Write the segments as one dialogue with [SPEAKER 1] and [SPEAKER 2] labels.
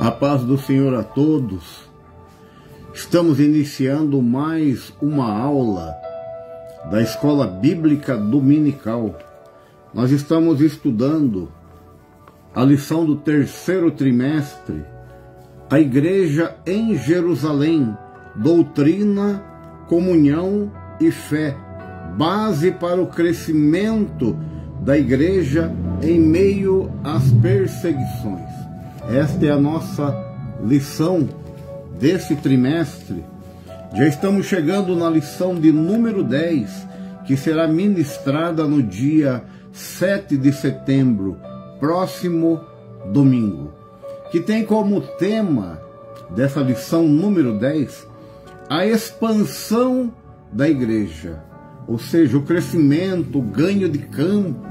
[SPEAKER 1] A paz do Senhor a todos. Estamos iniciando mais uma aula da Escola Bíblica Dominical. Nós estamos estudando a lição do terceiro trimestre, a Igreja em Jerusalém, doutrina, comunhão e fé, base para o crescimento da Igreja em meio às perseguições. Esta é a nossa lição desse trimestre. Já estamos chegando na lição de número 10, que será ministrada no dia 7 de setembro, próximo domingo, que tem como tema dessa lição número 10 a expansão da igreja, ou seja, o crescimento, o ganho de campo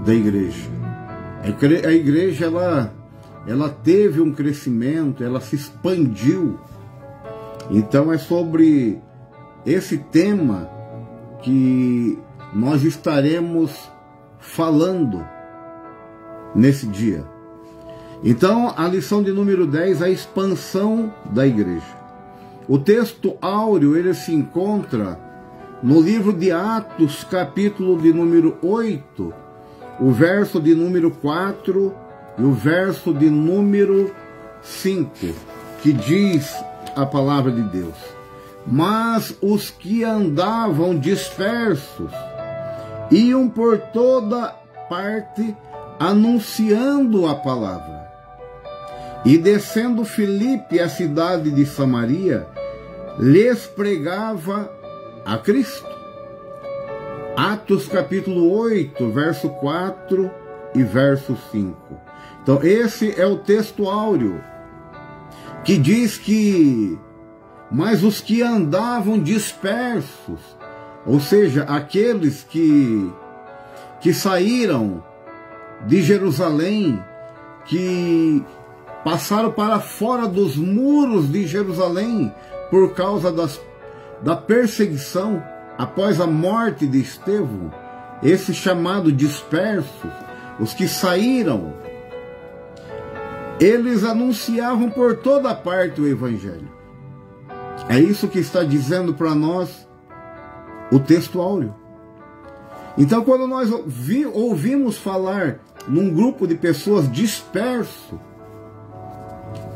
[SPEAKER 1] da igreja. A igreja, ela teve um crescimento, ela se expandiu. Então é sobre esse tema que nós estaremos falando nesse dia. Então, a lição de número 10, a expansão da igreja. O texto áureo, ele se encontra no livro de Atos, capítulo de número 8, o verso de número 4 e o verso de número 5, que diz a palavra de Deus: mas os que andavam dispersos iam por toda parte anunciando a palavra. E descendo Filipe à cidade de Samaria, lhes pregava a Cristo. Atos capítulo 8, verso 4 e verso 5. Então esse é o texto áureo, que diz que, mas os que andavam dispersos, ou seja, aqueles que saíram de Jerusalém, que passaram para fora dos muros de Jerusalém por causa da perseguição após a morte de Estevão, esse chamado dispersos, os que saíram, eles anunciavam por toda parte o Evangelho. É isso que está dizendo para nós o texto áureo. Então, quando nós ouvimos falar num grupo de pessoas disperso,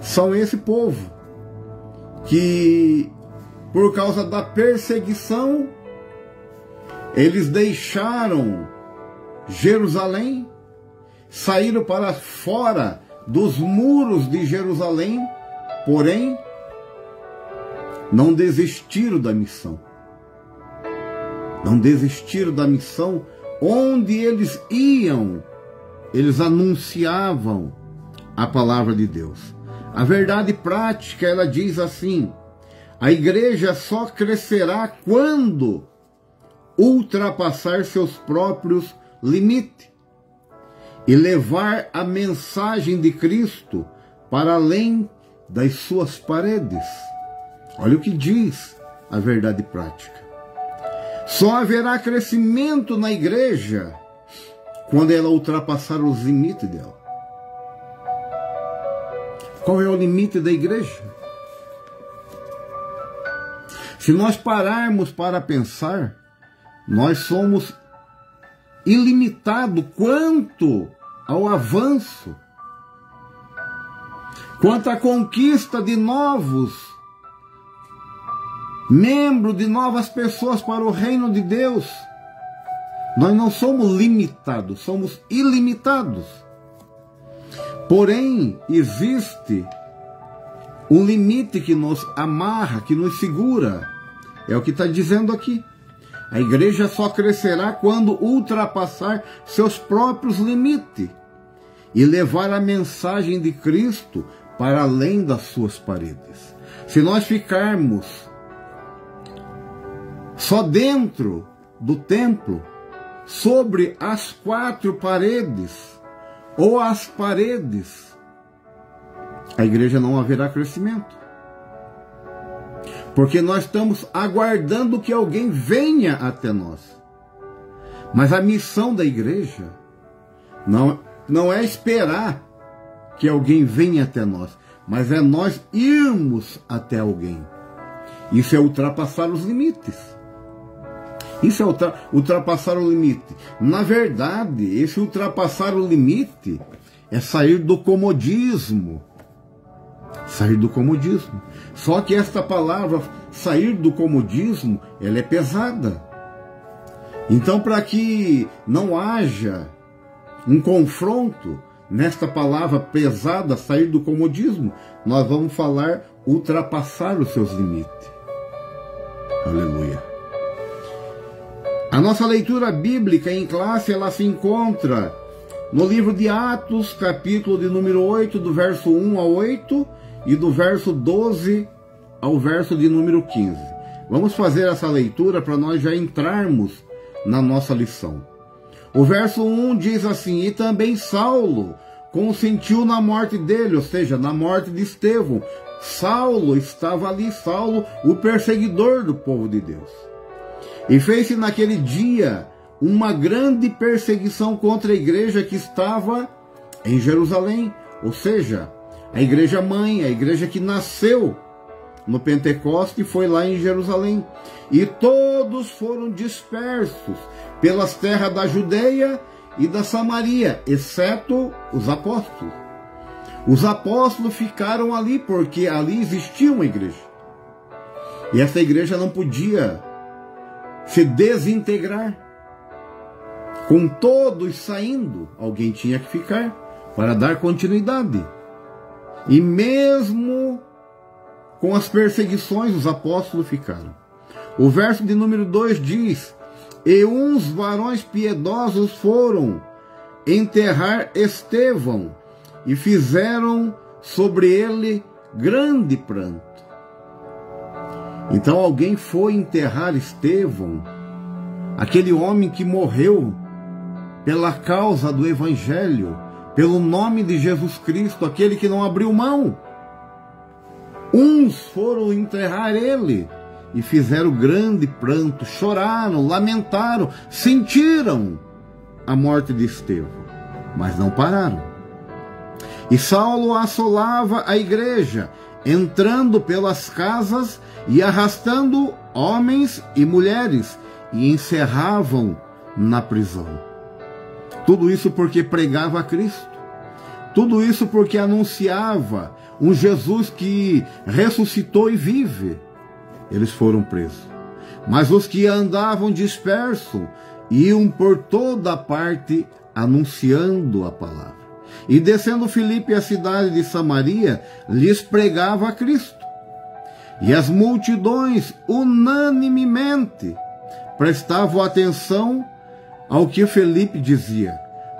[SPEAKER 1] são esse povo que, por causa da perseguição, eles deixaram Jerusalém, saíram para fora dos muros de Jerusalém, porém não desistiram da missão. Não desistiram da missão. Onde eles iam, eles anunciavam a palavra de Deus. A verdade prática, ela diz assim: a igreja só crescerá quando ultrapassar seus próprios limites e levar a mensagem de Cristo para além das suas paredes. Olha o que diz a verdade prática. Só haverá crescimento na igreja quando ela ultrapassar os limites dela. Qual é o limite da igreja? Se nós pararmos para pensar, nós somos ilimitados quanto ao avanço, quanto à conquista de novos membros, de novas pessoas para o reino de Deus. Nós não somos limitados, somos ilimitados. Porém, existe um limite que nos amarra, que nos segura. É o que está dizendo aqui. A igreja só crescerá quando ultrapassar seus próprios limites e levar a mensagem de Cristo para além das suas paredes. Se nós ficarmos só dentro do templo, sobre as quatro paredes, ou as paredes, a igreja não haverá crescimento. Porque nós estamos aguardando que alguém venha até nós. Mas a missão da igreja não é esperar que alguém venha até nós, mas é nós irmos até alguém. Isso é ultrapassar os limites. Isso é ultrapassar o limite. Na verdade, esse ultrapassar o limite é sair do comodismo. Sair do comodismo. Só que esta palavra, sair do comodismo, ela é pesada. Então, para que não haja um confronto nesta palavra pesada, sair do comodismo, nós vamos falar ultrapassar os seus limites. Aleluia. A nossa leitura bíblica em classe, ela se encontra no livro de Atos, capítulo de número 8, do verso 1 ao 8 e do verso 12 ao verso de número 15. Vamos fazer essa leitura para nós já entrarmos na nossa lição. O verso 1 diz assim: e também Saulo consentiu na morte dele, ou seja, na morte de Estevão. Saulo estava ali, Saulo, o perseguidor do povo de Deus. E fez-se naquele dia uma grande perseguição contra a igreja que estava em Jerusalém, ou seja, a igreja mãe, a igreja que nasceu no Pentecoste, foi lá em Jerusalém. E todos foram dispersos pelas terras da Judeia e da Samaria, exceto os apóstolos. Os apóstolos ficaram ali porque ali existia uma igreja. E essa igreja não podia se desintegrar. Com todos saindo, alguém tinha que ficar para dar continuidade. E mesmo com as perseguições, os apóstolos ficaram. O verso de número 2 diz: e uns varões piedosos foram enterrar Estevão e fizeram sobre ele grande pranto. Então alguém foi enterrar Estevão, aquele homem que morreu pela causa do Evangelho, pelo nome de Jesus Cristo, aquele que não abriu mão. Uns foram enterrar ele e fizeram grande pranto, choraram, lamentaram, sentiram a morte de Estevão, mas não pararam. E Saulo assolava a igreja, entrando pelas casas e arrastando homens e mulheres, e encerravam na prisão. Tudo isso porque pregava a Cristo. Tudo isso porque anunciava um Jesus que ressuscitou e vive. Eles foram presos. Mas os que andavam dispersos iam por toda parte anunciando a palavra. E descendo Filipe à cidade de Samaria, lhes pregava a Cristo. E as multidões unanimemente prestavam atenção ao que Filipe dizia,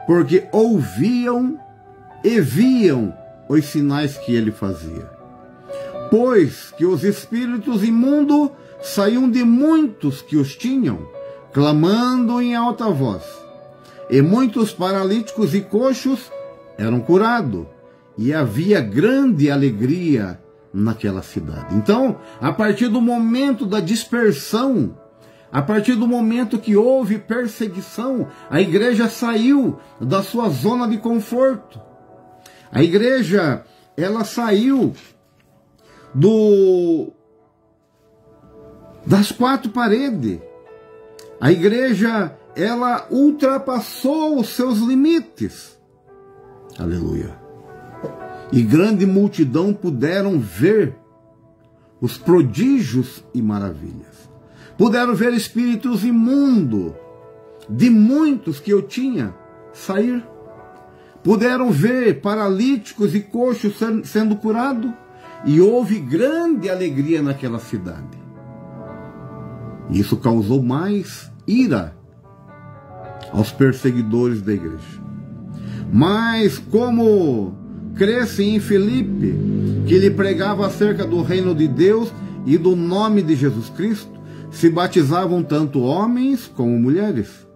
[SPEAKER 1] porque ouviam e viam os sinais que ele fazia. Pois que os espíritos imundos saíam de muitos que os tinham, clamando em alta voz. E muitos paralíticos e coxos eram curados, e havia grande alegria naquela cidade. Então, a partir do momento da dispersão, a partir do momento que houve perseguição, a igreja saiu da sua zona de conforto. A igreja, ela saiu das quatro paredes. A igreja, ela ultrapassou os seus limites. Aleluia. E grande multidão puderam ver os prodígios e maravilhas. Puderam ver espíritos imundos de muitos que eu tinha sair. Puderam ver paralíticos e coxos sendo curados. E houve grande alegria naquela cidade. Isso causou mais ira aos perseguidores da igreja. Mas como cresce em Filipe, que lhe pregava acerca do reino de Deus e do nome de Jesus Cristo, se batizavam tanto homens como mulheres.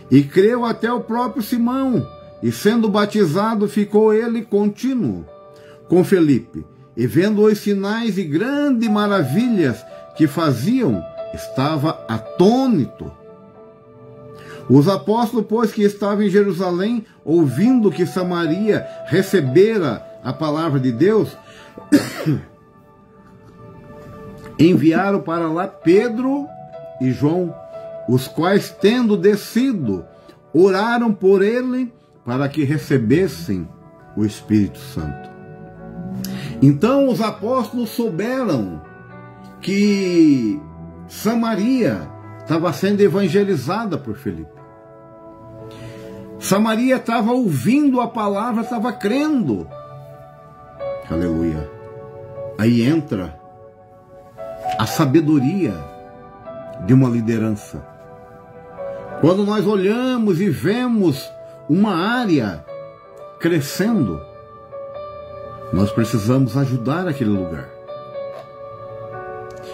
[SPEAKER 1] E creu até o próprio Simão, e sendo batizado ficou ele contínuo com Filipe, e vendo os sinais e grandes maravilhas que faziam, estava atônito. Os apóstolos, pois, que estavam em Jerusalém, ouvindo que Samaria recebera a palavra de Deus, enviaram para lá Pedro e João, os quais, tendo descido, oraram por ele para que recebessem o Espírito Santo. Então os apóstolos souberam que Samaria estava sendo evangelizada por Filipe. Samaria estava ouvindo a palavra, estava crendo. Aleluia. Aí entra a sabedoria de uma liderança. Quando nós olhamos e vemos uma área crescendo, nós precisamos ajudar aquele lugar.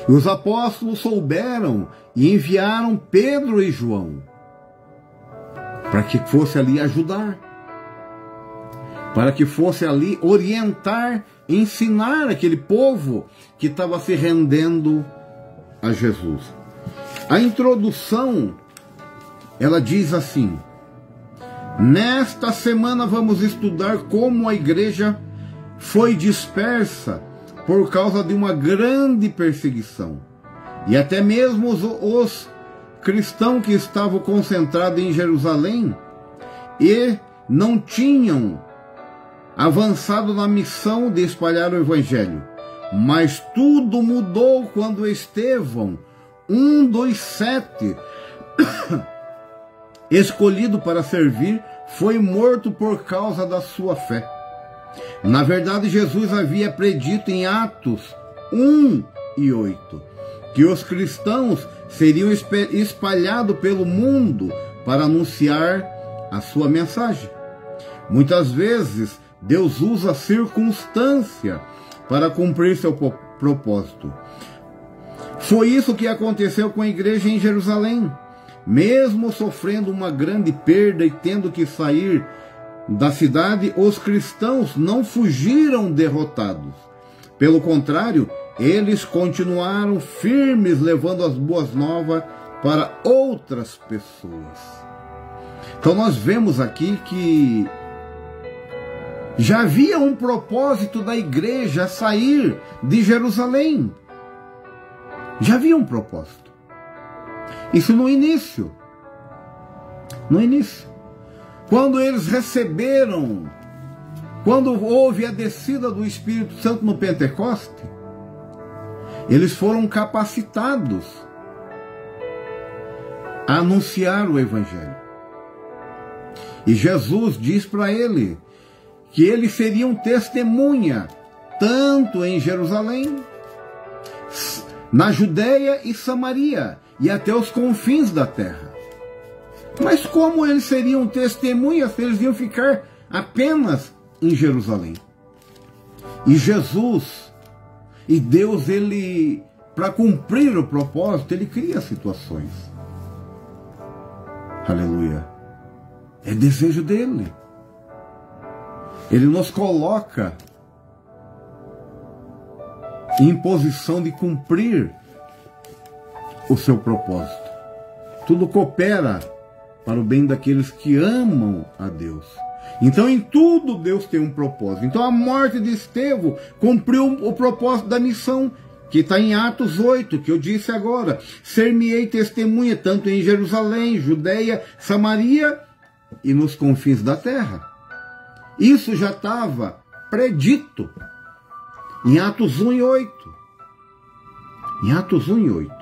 [SPEAKER 1] E os apóstolos souberam e enviaram Pedro e João para que fosse ali ajudar, para que fosse ali orientar, ensinar aquele povo que estava se rendendo a Jesus. A introdução, ela diz assim: nesta semana vamos estudar como a igreja foi dispersa por causa de uma grande perseguição. E até mesmo os cristãos que estavam concentrados em Jerusalém e não tinham avançado na missão de espalhar o evangelho. Mas tudo mudou quando Estevão, um dos 7 escolhido para servir, foi morto por causa da sua fé. Na verdade, Jesus havia predito em Atos 1:8 que os cristãos seriam espalhados pelo mundo para anunciar a sua mensagem. Muitas vezes, Deus usa a circunstância para cumprir seu propósito. Foi isso que aconteceu com a igreja em Jerusalém. Mesmo sofrendo uma grande perda e tendo que sair da cidade, os cristãos não fugiram derrotados. Pelo contrário, eles continuaram firmes, levando as boas novas para outras pessoas. Então nós vemos aqui que já havia um propósito da igreja sair de Jerusalém. Já havia um propósito. Isso no início. No início. Quando eles receberam, quando houve a descida do Espírito Santo no Pentecoste, eles foram capacitados a anunciar o Evangelho. E Jesus diz para ele que eles seriam testemunha, tanto em Jerusalém, na Judeia e Samaria, e até os confins da terra. Mas como eles seriam testemunhas se eles iam ficar apenas em Jerusalém? E Jesus, e Deus, ele, para cumprir o propósito, ele cria situações. Aleluia. É desejo dele. Ele nos coloca em posição de cumprir o seu propósito. Tudo coopera para o bem daqueles que amam a Deus. Então em tudo Deus tem um propósito. Então a morte de Estevão cumpriu o propósito da missão, que está em Atos 8, que eu disse agora: ser-me-ei testemunha tanto em Jerusalém, Judeia, Samaria e nos confins da terra. Isso já estava predito em Atos 1:8. Em Atos 1:8.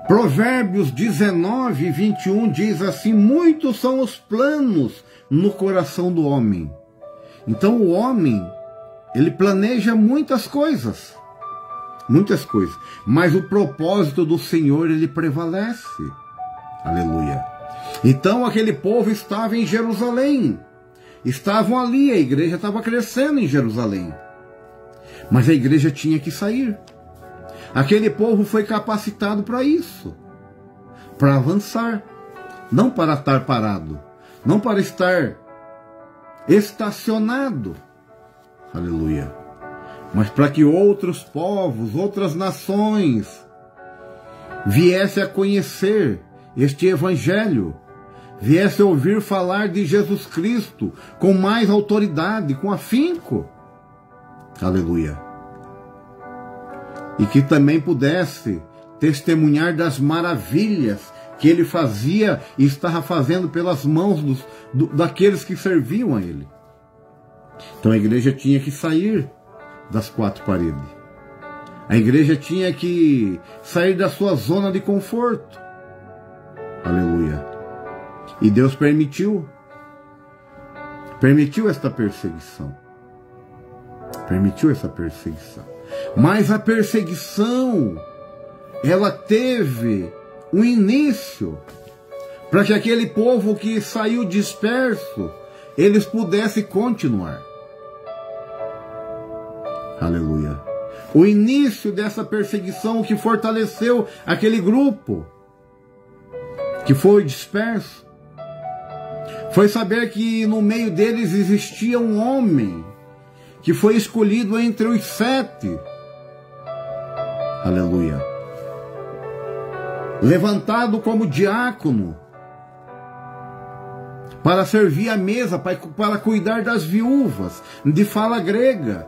[SPEAKER 1] Provérbios 19:21 diz assim: muitos são os planos no coração do homem. Então o homem, ele planeja muitas coisas, mas o propósito do Senhor, ele prevalece. Aleluia. Então aquele povo estava em Jerusalém, estavam ali, a igreja estava crescendo em Jerusalém, mas a igreja tinha que sair. Aquele povo foi capacitado para isso, para avançar, não para estar parado, não para estar estacionado, aleluia, mas para que outros povos, outras nações viessem a conhecer este evangelho viesse a ouvir falar de Jesus Cristo com mais autoridade, com afinco. Aleluia. E que também pudesse testemunhar das maravilhas que ele fazia e estava fazendo pelas mãos daqueles que serviam a ele. Então a igreja tinha que sair das quatro paredes. A igreja tinha que sair da sua zona de conforto. Aleluia. E Deus permitiu esta perseguição. Permitiu essa perseguição. Mas a perseguição, ela teve um início para que aquele povo que saiu disperso, eles pudessem continuar. Aleluia. O início dessa perseguição que fortaleceu aquele grupo que foi disperso foi saber que no meio deles existia um homem que foi escolhido entre os 7. Aleluia. Levantado como diácono para servir a mesa, para cuidar das viúvas de fala grega,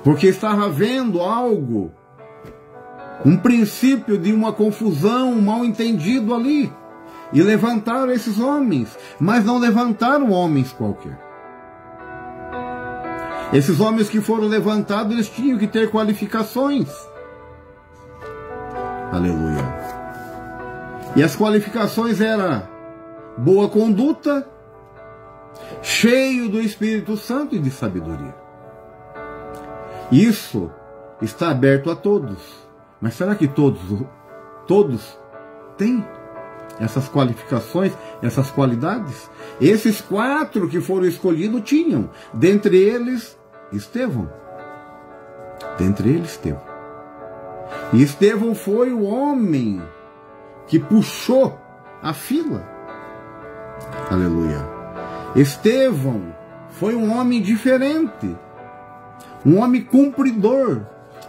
[SPEAKER 1] porque estava havendo algo, um princípio de uma confusão, um mal entendido ali, e levantaram esses homens, mas não levantaram homens qualquer. Esses homens que foram levantados, eles tinham que ter qualificações. Aleluia. E as qualificações eram boa conduta, cheio do Espírito Santo e de sabedoria. Isso está aberto a todos. Mas será que todos têm essas qualificações, essas qualidades? Esses 4 que foram escolhidos tinham. Dentre eles, Estevão. E Estevão foi o homem que puxou a fila. Aleluia. Estevão foi um homem diferente. Um homem cumpridor.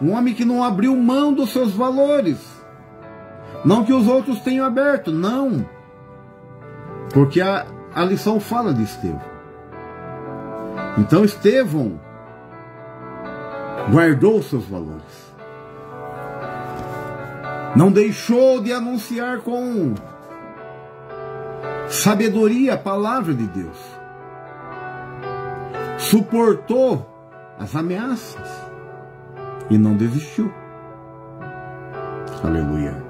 [SPEAKER 1] Um homem que não abriu mão dos seus valores. Não que os outros tenham aberto, não. Porque a lição fala de Estevão. Então Estevão guardou os seus valores. Não deixou de anunciar com sabedoria a palavra de Deus. Suportou as ameaças e não desistiu. Aleluia.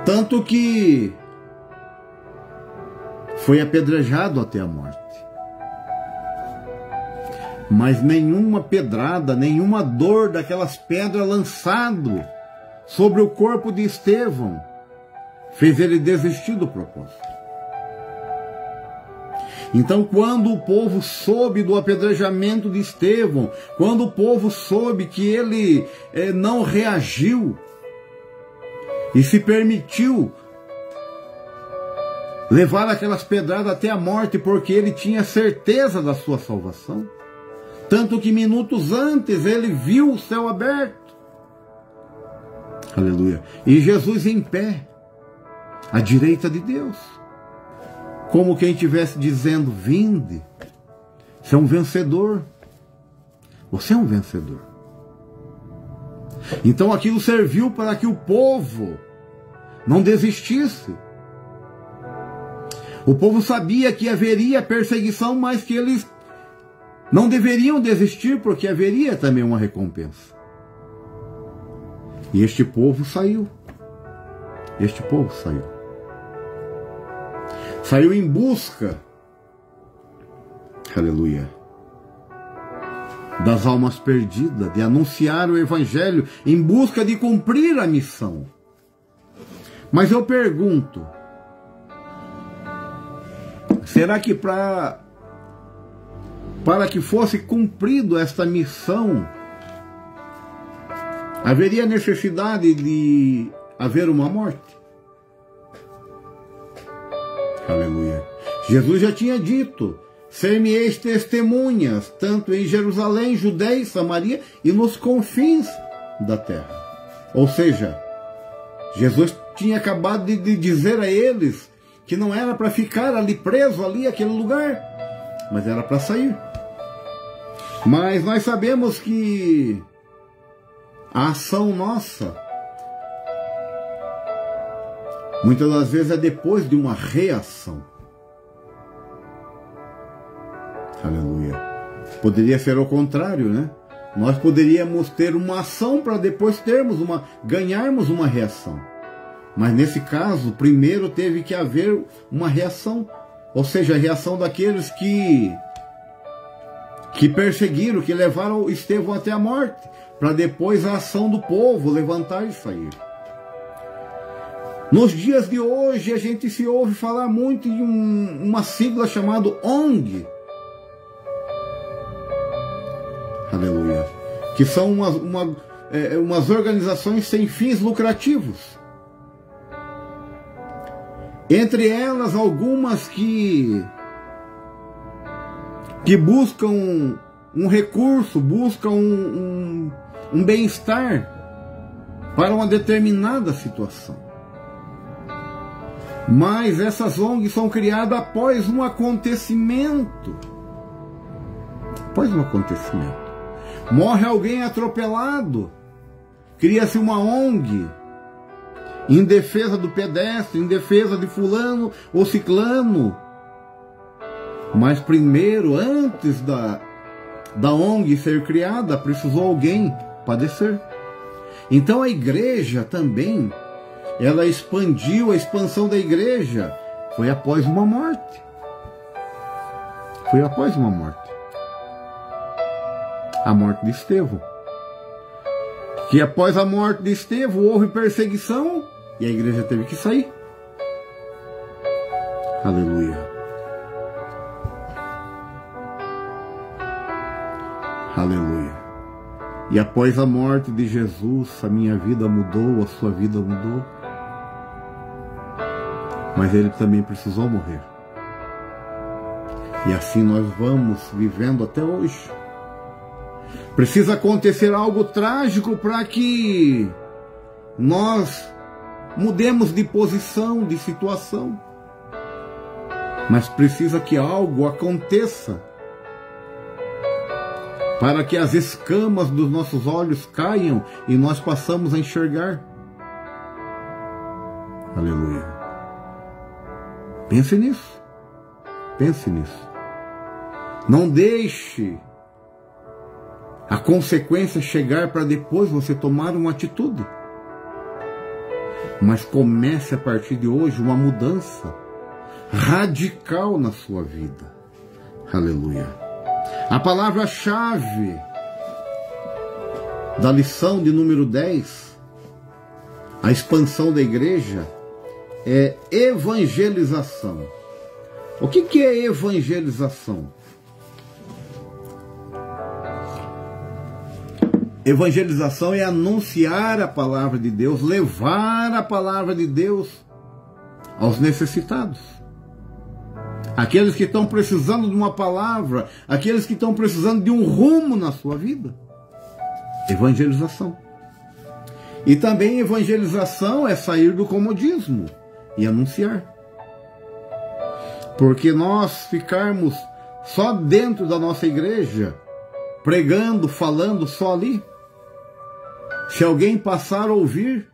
[SPEAKER 1] Tanto que foi apedrejado até a morte. Mas nenhuma pedrada, nenhuma dor daquelas pedras lançadas sobre o corpo de Estevão fez ele desistir do propósito. Então, quando o povo soube do apedrejamento de Estevão, quando o povo soube que ele não reagiu e se permitiu levar aquelas pedradas até a morte, porque ele tinha certeza da sua salvação, tanto que minutos antes ele viu o céu aberto. Aleluia. E Jesus em pé, à direita de Deus, como quem estivesse dizendo: vinde, você é um vencedor. Você é um vencedor. Então aquilo serviu para que o povo não desistisse. O povo sabia que haveria perseguição, mas que eles não deveriam desistir, porque haveria também uma recompensa. E este povo saiu. Este povo saiu. Saiu em busca, aleluia, das almas perdidas, de anunciar o Evangelho, em busca de cumprir a missão. Mas eu pergunto, será que para que fosse cumprido esta missão, haveria necessidade de haver uma morte? Aleluia. Jesus já tinha dito: ser-me-eis testemunhas, tanto em Jerusalém, Judeia e Samaria e nos confins da terra. Ou seja, Jesus tinha acabado de dizer a eles que não era para ficar ali preso, ali, aquele lugar, mas era para sair. Mas nós sabemos que a ação nossa, muitas das vezes, é depois de uma reação. Aleluia. Poderia ser o contrário, né? Nós poderíamos ter uma ação para depois ganharmos uma reação. Mas nesse caso, primeiro teve que haver uma reação. Ou seja, a reação daqueles que perseguiram, que levaram Estevão até a morte, para depois a ação do povo levantar e sair. Nos dias de hoje, a gente se ouve falar muito em uma sigla chamada ONG. Aleluia. Que são umas organizações sem fins lucrativos. Entre elas, algumas que buscam um recurso, buscam um bem-estar para uma determinada situação. Mas essas ONGs são criadas após um acontecimento. Após um acontecimento. Morre alguém atropelado, cria-se uma ONG em defesa do pedestre, em defesa de fulano ou ciclano. Mas primeiro, antes da ONG ser criada, precisou alguém padecer. Então a igreja também, ela expandiu, a expansão da igreja foi após uma morte. Foi após uma morte. A morte de Estevão. Que após a morte de Estevão houve perseguição e a igreja teve que sair. Aleluia. Aleluia. E após a morte de Jesus, a minha vida mudou, a sua vida mudou. Mas ele também precisou morrer. E assim nós vamos vivendo até hoje. Precisa acontecer algo trágico para que nós mudemos de posição, de situação. Mas precisa que algo aconteça para que as escamas dos nossos olhos caiam e nós passamos a enxergar. Aleluia. Pense nisso. Pense nisso. Não deixe a consequência chegar para depois você tomar uma atitude. Mas comece a partir de hoje uma mudança radical na sua vida. Aleluia. A palavra-chave da lição de número 10, a expansão da igreja, é evangelização. O que é evangelização? Evangelização é anunciar a palavra de Deus, levar a palavra de Deus aos necessitados. Aqueles que estão precisando de uma palavra, aqueles que estão precisando de um rumo na sua vida. Evangelização. E também evangelização é sair do comodismo e anunciar. Porque nós ficarmos só dentro da nossa igreja, pregando, falando só ali, se alguém passar a ouvir,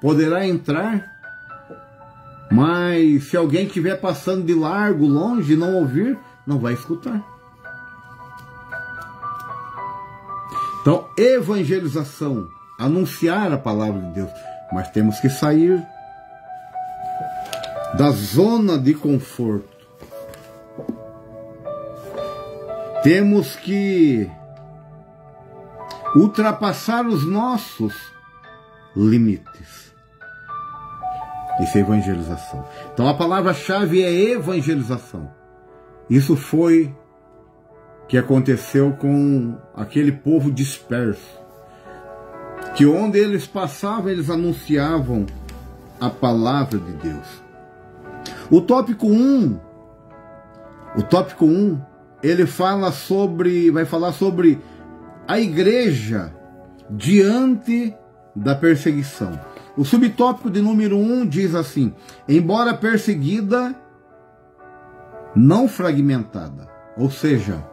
[SPEAKER 1] poderá entrar, mas se alguém estiver passando de largo, longe, e não ouvir, não vai escutar. Então, evangelização, anunciar a palavra de Deus, mas temos que sair da zona de conforto. Temos que ultrapassar os nossos limites. Isso é evangelização. Então a palavra-chave é evangelização. Isso foi que aconteceu com aquele povo disperso, que onde eles passavam, eles anunciavam a palavra de Deus. O tópico 1, ele vai falar sobre a igreja diante da perseguição. O subtópico de número 1 diz assim: embora perseguida, não fragmentada. Ou seja,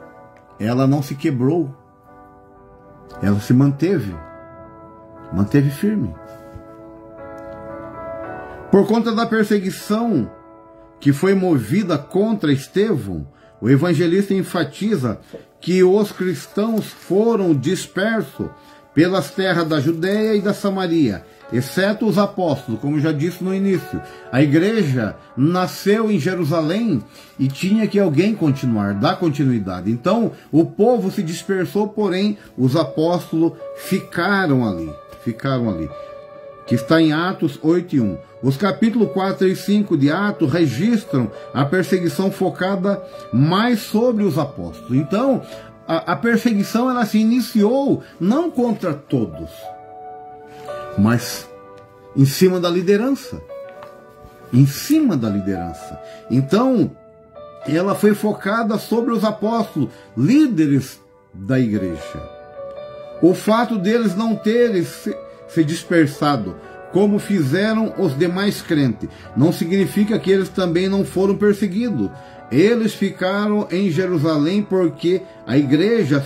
[SPEAKER 1] ela não se quebrou. Ela se manteve firme. Por conta da perseguição que foi movida contra Estevão, o evangelista enfatiza que os cristãos foram dispersos pelas terras da Judéia e da Samaria, exceto os apóstolos, como já disse no início. A igreja nasceu em Jerusalém e tinha que alguém dar continuidade. Então, o povo se dispersou, porém, os apóstolos ficaram ali. Que está em Atos 8:1. Os capítulos 4 e 5 de Atos registram a perseguição focada mais sobre os apóstolos. Então, a perseguição ela se iniciou não contra todos, mas em cima da liderança. Então, ela foi focada sobre os apóstolos, líderes da igreja. O fato deles não terem se dispersado, como fizeram os demais crentes, não significa que eles também não foram perseguidos. Eles ficaram em Jerusalém porque a igreja,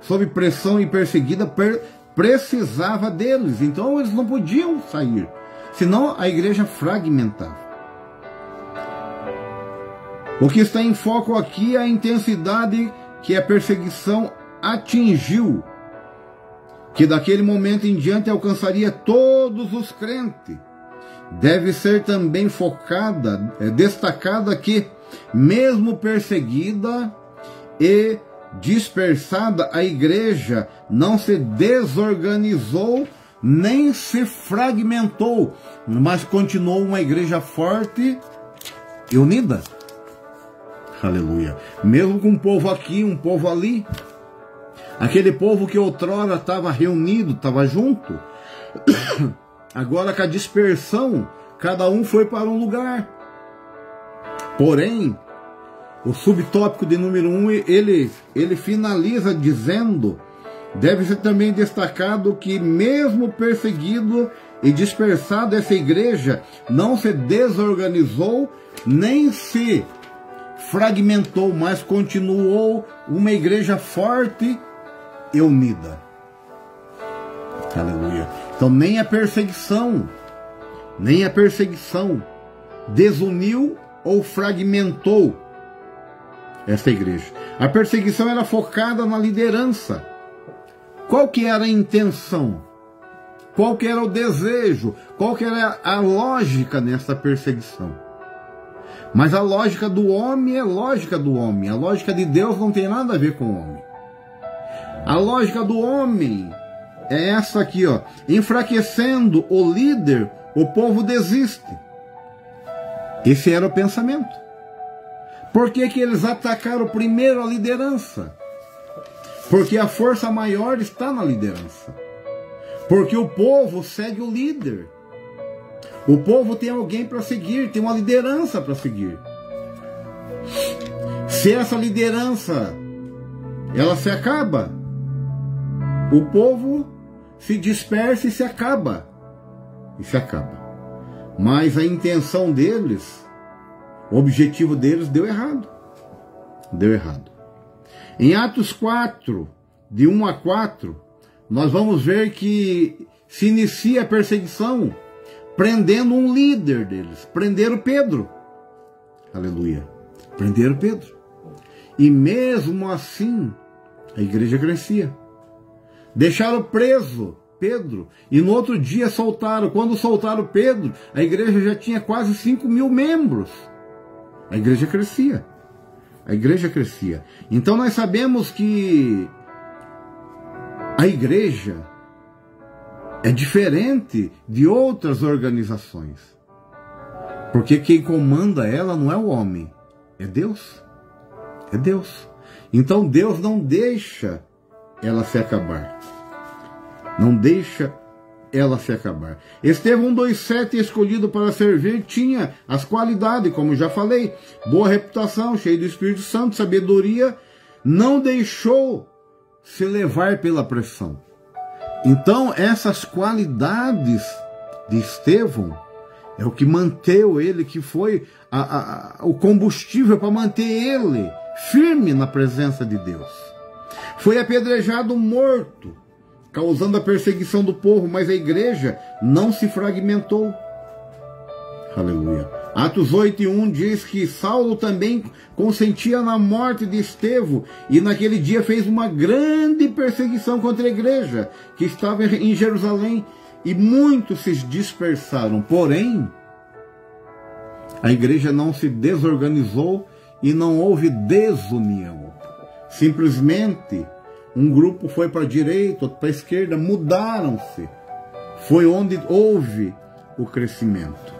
[SPEAKER 1] sob pressão e perseguida, precisava deles. Então eles não podiam sair, senão a igreja fragmentava. O que está em foco aqui é a intensidade que a perseguição atingiu, que daquele momento em diante alcançaria todos os crentes. Deve ser também destacada que, mesmo perseguida e dispersada, a igreja não se desorganizou nem se fragmentou, mas continuou uma igreja forte e unida. Aleluia. Mesmo com um povo aqui, um povo ali, aquele povo que outrora estava reunido, estava junto, agora com a dispersão, cada um foi para um lugar. Porém, o subtópico de número 1, ele finaliza dizendo: deve ser também destacado que, mesmo perseguido e dispersado, essa igreja não se desorganizou, nem se fragmentou, mas continuou uma igreja forte e unida. Aleluia. Então nem a perseguição desuniu ou fragmentou essa igreja. A perseguição era focada na liderança. Qual que era a intenção? Qual que era o desejo? Qual que era a lógica nessa perseguição? Mas a lógica do homem é lógica do homem. A lógica de Deus não tem nada a ver com o homem. A lógica do homem é essa aqui, ó. Enfraquecendo o líder, o povo desiste. Esse era o pensamento. Por que que eles atacaram primeiro a liderança? Porque a força maior está na liderança. Porque o povo segue o líder. O povo tem alguém para seguir, tem uma liderança para seguir. Se essa liderança ela se acaba, o povo se dispersa e se acaba. Mas a intenção deles, o objetivo deles deu errado. Em Atos 4, de 1 a 4, nós vamos ver que se inicia a perseguição prendendo um líder deles. Prenderam Pedro. Aleluia. Prenderam Pedro. E mesmo assim, a igreja crescia. Deixaram preso Pedro. E no outro dia soltaram. Quando soltaram Pedro, a igreja já tinha quase 5.000 membros. A igreja crescia. Então nós sabemos que a igreja é diferente de outras organizações. Porque quem comanda ela não é o homem, é Deus. Então Deus não deixa ela se acabar. Estevão 2,7, escolhido para servir, tinha as qualidades, como já falei: boa reputação, cheio do Espírito Santo, sabedoria, não deixou se levar pela pressão. Então essas qualidades de Estevão é o que manteve ele, que foi o combustível para manter ele firme na presença de Deus. Foi apedrejado morto, causando a perseguição do povo, mas a igreja não se fragmentou. Aleluia. Atos 8:1 diz que Saulo também consentia na morte de Estevão e naquele dia fez uma grande perseguição contra a igreja que estava em Jerusalém e muitos se dispersaram. Porém, a igreja não se desorganizou e não houve desunião. Simplesmente um grupo foi para a direita, outro para a esquerda, mudaram-se. Foi onde houve o crescimento.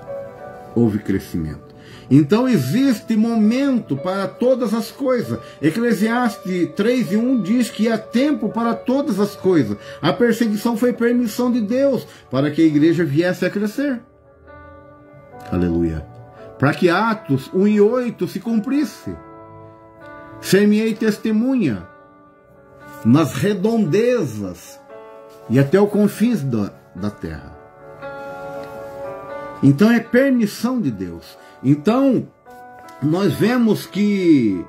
[SPEAKER 1] Houve crescimento. Então existe momento para todas as coisas. Eclesiastes 3:1 diz que há tempo para todas as coisas. A perseguição foi permissão de Deus para que a igreja viesse a crescer. Aleluia. Para que Atos 1:8 se cumprisse. Ser-me-ei testemunha nas redondezas e até os confins da terra. Então é permissão de Deus. Então nós vemos que,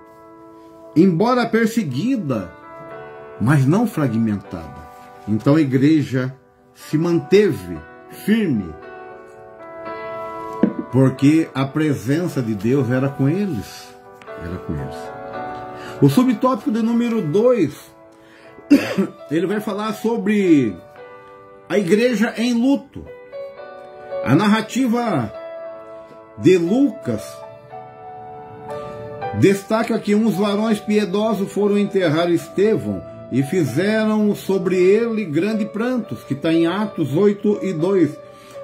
[SPEAKER 1] embora perseguida, mas não fragmentada, então a igreja se manteve firme, porque a presença de Deus era com eles. Era com eles. O subtópico de número 2, ele vai falar sobre a igreja em luto. A narrativa de Lucas destaca que uns varões piedosos foram enterrar Estevão e fizeram sobre ele grande prantos, que está em Atos 8:2.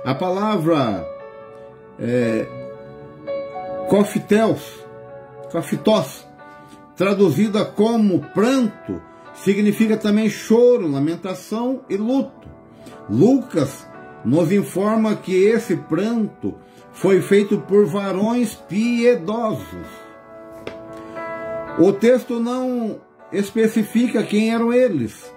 [SPEAKER 1] A palavra cofitos, traduzida como pranto, significa também choro, lamentação e luto. Lucas nos informa que esse pranto foi feito por varões piedosos. O texto não especifica quem eram eles.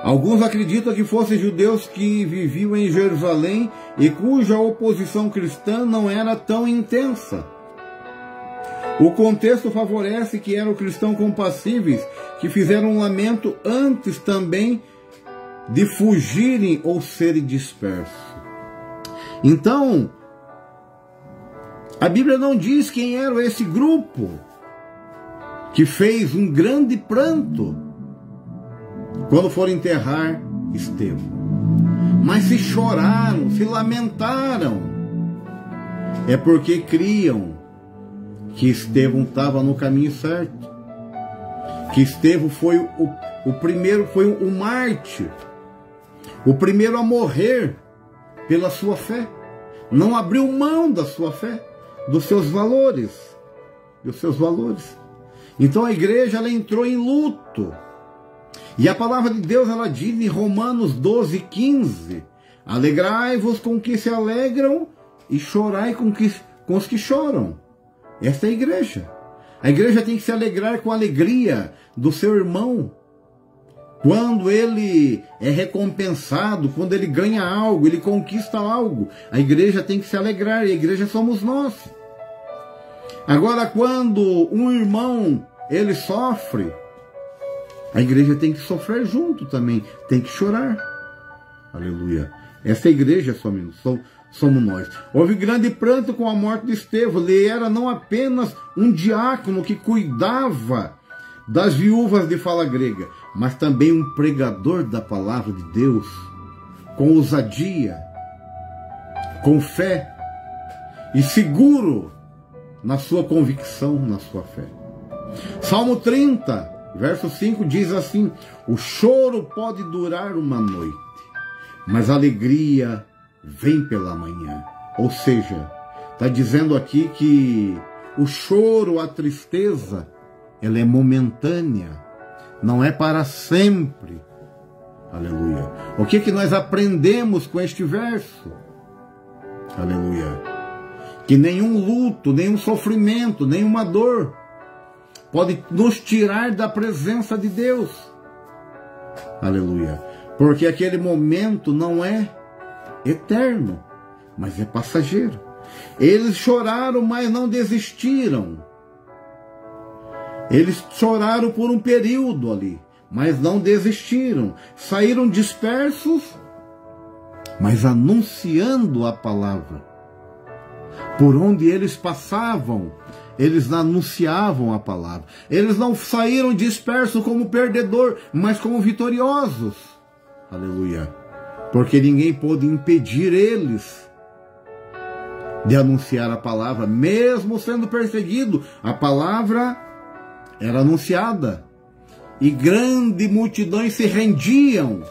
[SPEAKER 1] Alguns acreditam que fossem judeus que viviam em Jerusalém e cuja oposição cristã não era tão intensa. O contexto favorece que eram cristãos compassíveis que fizeram um lamento antes também de fugirem ou serem dispersos. Então, a Bíblia não diz quem era esse grupo que fez um grande pranto quando foram enterrar Estevão. Mas se choraram, se lamentaram, é porque criam que Estevão estava no caminho certo, que Estevão foi o primeiro, foi o mártir, o primeiro a morrer pela sua fé. Não abriu mão da sua fé, dos seus valores. Então a igreja, ela entrou em luto. E a palavra de Deus, ela diz em Romanos 12:15: alegrai-vos com que se alegram e chorai com os que choram. Esta é a igreja. A igreja tem que se alegrar com a alegria do seu irmão. Quando ele é recompensado, quando ele ganha algo, ele conquista algo, a igreja tem que se alegrar, e a igreja somos nós. Agora, quando um irmão, ele sofre, a igreja tem que sofrer junto também, tem que chorar. Aleluia. Essa igreja somos nós. Houve grande pranto com a morte de Estevão. Ele era não apenas um diácono que cuidava das viúvas de fala grega, mas também um pregador da palavra de Deus, com ousadia, com fé e seguro na sua convicção, na sua fé. Salmo 30, verso 5 diz assim: o choro pode durar uma noite, mas a alegria vem pela manhã. Ou seja, está dizendo aqui que o choro, a tristeza, ela é momentânea, não é para sempre. Aleluia. O que nós aprendemos com este verso? Aleluia. Que nenhum luto, nenhum sofrimento, nenhuma dor pode nos tirar da presença de Deus. Aleluia. Porque aquele momento não é eterno, mas é passageiro. Eles choraram, mas não desistiram. Eles choraram por um período ali, mas não desistiram. Saíram dispersos, mas anunciando a palavra. Por onde eles passavam, eles anunciavam a palavra. Eles não saíram dispersos como perdedor, mas como vitoriosos. Aleluia. Porque ninguém pôde impedir eles de anunciar a palavra, mesmo sendo perseguido. A palavra era anunciada e grandes multidões se rendiam,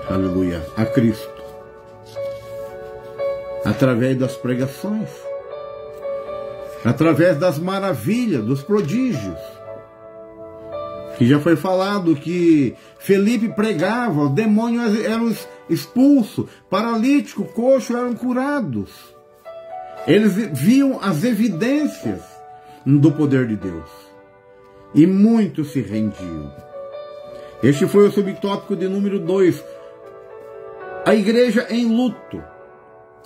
[SPEAKER 1] aleluia, a Cristo, através das pregações, através das maravilhas, dos prodígios, que já foi falado que Felipe pregava, os demônios eram expulsos, paralítico, coxo eram curados. Eles viam as evidências do poder de Deus e muitos se rendiam. Este foi o subtópico de número 2, a igreja em luto.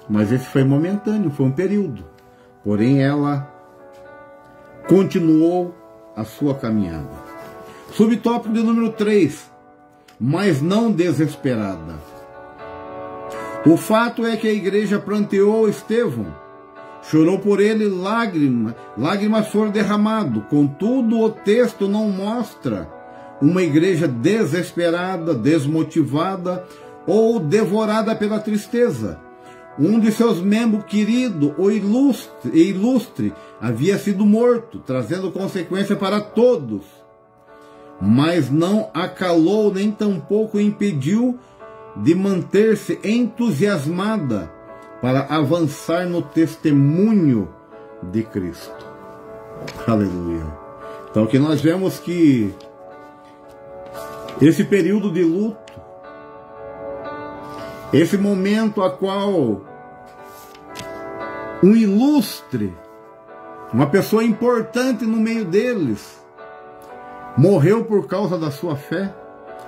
[SPEAKER 1] Mas esse foi momentâneo, foi um período. Porém ela continuou a sua caminhada. Subtópico de número 3, mas não desesperada. O fato é que a igreja pranteou Estevão, chorou por ele, lágrimas foram derramadas. Contudo, o texto não mostra uma igreja desesperada, desmotivada ou devorada pela tristeza. Um de seus membros querido, o ilustre, havia sido morto, trazendo consequência para todos. Mas não acalou, nem tampouco impediu de manter-se entusiasmada para avançar no testemunho de Cristo. Aleluia. Então que nós vemos que esse período de luto, esse momento a qual um ilustre, uma pessoa importante no meio deles, morreu por causa da sua fé,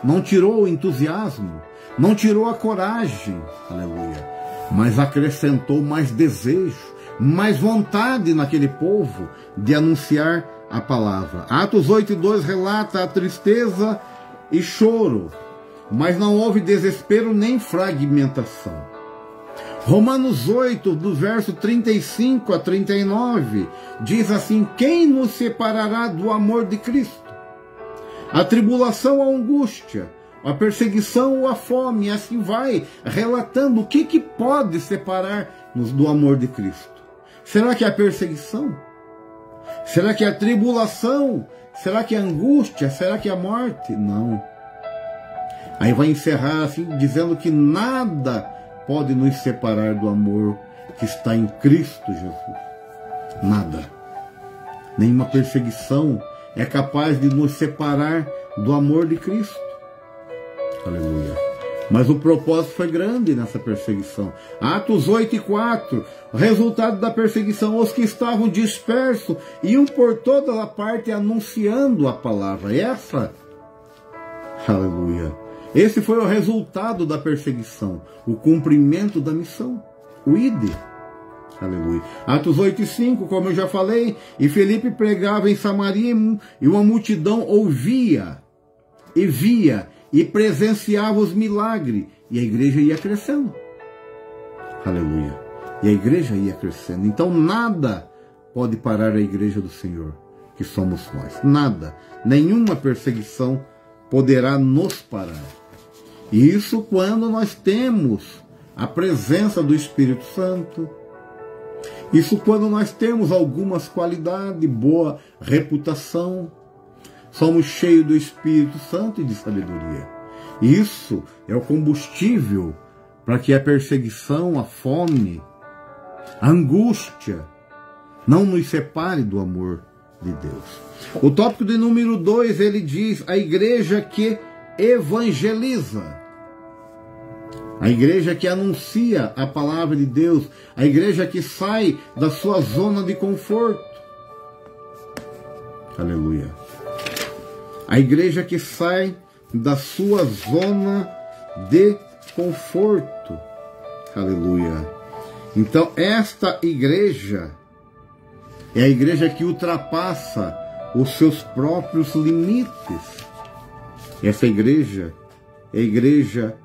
[SPEAKER 1] não tirou o entusiasmo, não tirou a coragem, aleluia, mas acrescentou mais desejo, mais vontade naquele povo de anunciar a palavra. Atos 8:2 relata a tristeza e choro, mas não houve desespero nem fragmentação. Romanos 8, do verso 35 a 39, diz assim: quem nos separará do amor de Cristo? A tribulação ou a angústia, a perseguição ou a fome, assim vai relatando o que pode separar-nos do amor de Cristo. Será que é a perseguição? Será que é a tribulação? Será que é a angústia? Será que é a morte? Não. Aí vai encerrar assim, dizendo que nada pode nos separar do amor que está em Cristo Jesus. Nada. Nenhuma perseguição é capaz de nos separar do amor de Cristo. Aleluia. Mas o propósito foi grande nessa perseguição. Atos 8:4, resultado da perseguição, os que estavam dispersos iam por toda a parte anunciando a palavra. Aleluia. Esse foi o resultado da perseguição, o cumprimento da missão, o ide. Aleluia. Atos 8:5, como eu já falei, e Felipe pregava em Samaria e uma multidão ouvia e via e presenciava os milagres, e a igreja ia crescendo. Aleluia. E a igreja ia crescendo. Então nada pode parar a igreja do Senhor, que somos nós. Nada, nenhuma perseguição poderá nos parar. E isso quando nós temos a presença do Espírito Santo. Isso quando nós temos algumas qualidades, boa reputação, somos cheios do Espírito Santo e de sabedoria. Isso é o combustível para que a perseguição, a fome, a angústia não nos separe do amor de Deus. O tópico de número 2, ele diz, a igreja que evangeliza. A igreja que anuncia a palavra de Deus, a igreja que sai da sua zona de conforto. Aleluia. A igreja que sai da sua zona de conforto. Aleluia. Então, esta igreja é a igreja que ultrapassa os seus próprios limites. Essa igreja é a igreja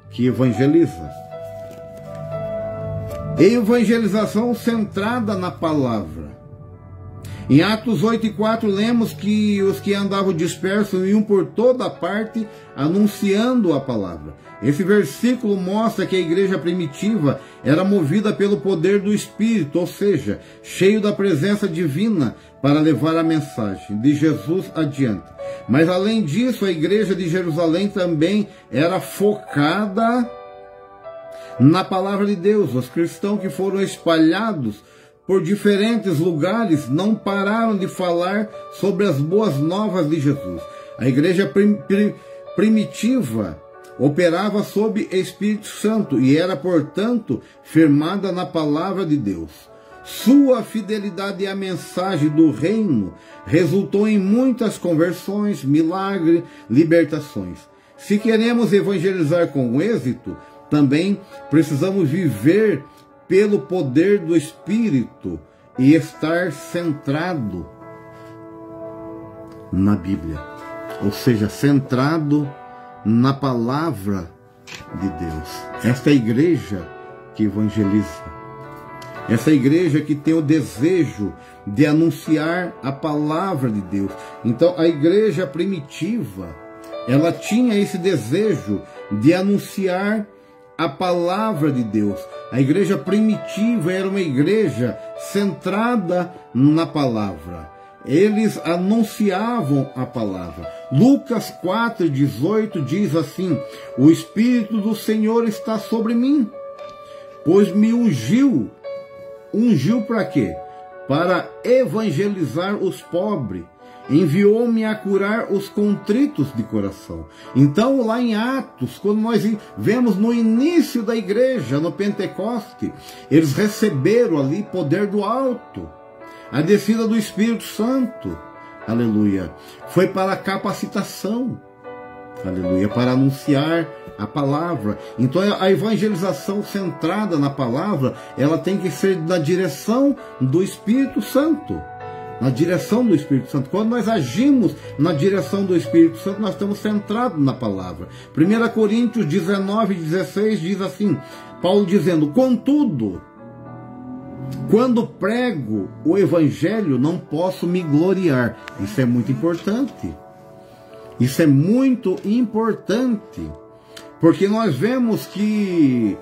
[SPEAKER 1] que evangeliza. Evangelização centrada na palavra. Em Atos 8:4 lemos que os que andavam dispersos iam por toda parte anunciando a palavra. Esse versículo mostra que a igreja primitiva era movida pelo poder do Espírito, ou seja, cheio da presença divina para levar a mensagem de Jesus adiante. Mas além disso, a igreja de Jerusalém também era focada na palavra de Deus. Os cristãos que foram espalhados por diferentes lugares não pararam de falar sobre as boas novas de Jesus. A igreja primitiva operava sob Espírito Santo e era, portanto, firmada na palavra de Deus. Sua fidelidade à mensagem do reino resultou em muitas conversões, milagres, libertações. Se queremos evangelizar com êxito, também precisamos viver pelo poder do Espírito e estar centrado na Bíblia, ou seja, centrado na palavra de Deus. Esta é a igreja que evangeliza. Essa igreja que tem o desejo de anunciar a palavra de Deus. Então, a igreja primitiva, ela tinha esse desejo de anunciar a palavra de Deus. A igreja primitiva era uma igreja centrada na palavra. Eles anunciavam a palavra. Lucas 4:18 diz assim: o Espírito do Senhor está sobre mim, pois me ungiu. Ungiu para quê? Para evangelizar os pobres. Enviou-me a curar os contritos de coração. Então, lá em Atos, quando nós vemos no início da igreja, no Pentecoste, eles receberam ali poder do alto, a descida do Espírito Santo. Aleluia. Foi para a capacitação. Aleluia. Para anunciar a palavra. Então, a evangelização centrada na palavra, ela tem que ser na direção do Espírito Santo. Na direção do Espírito Santo. Quando nós agimos na direção do Espírito Santo, nós estamos centrados na palavra. 1 Coríntios 19:16 diz assim, Paulo dizendo: contudo, quando prego o Evangelho, não posso me gloriar. Isso é muito importante. Isso é muito importante. Porque nós vemos que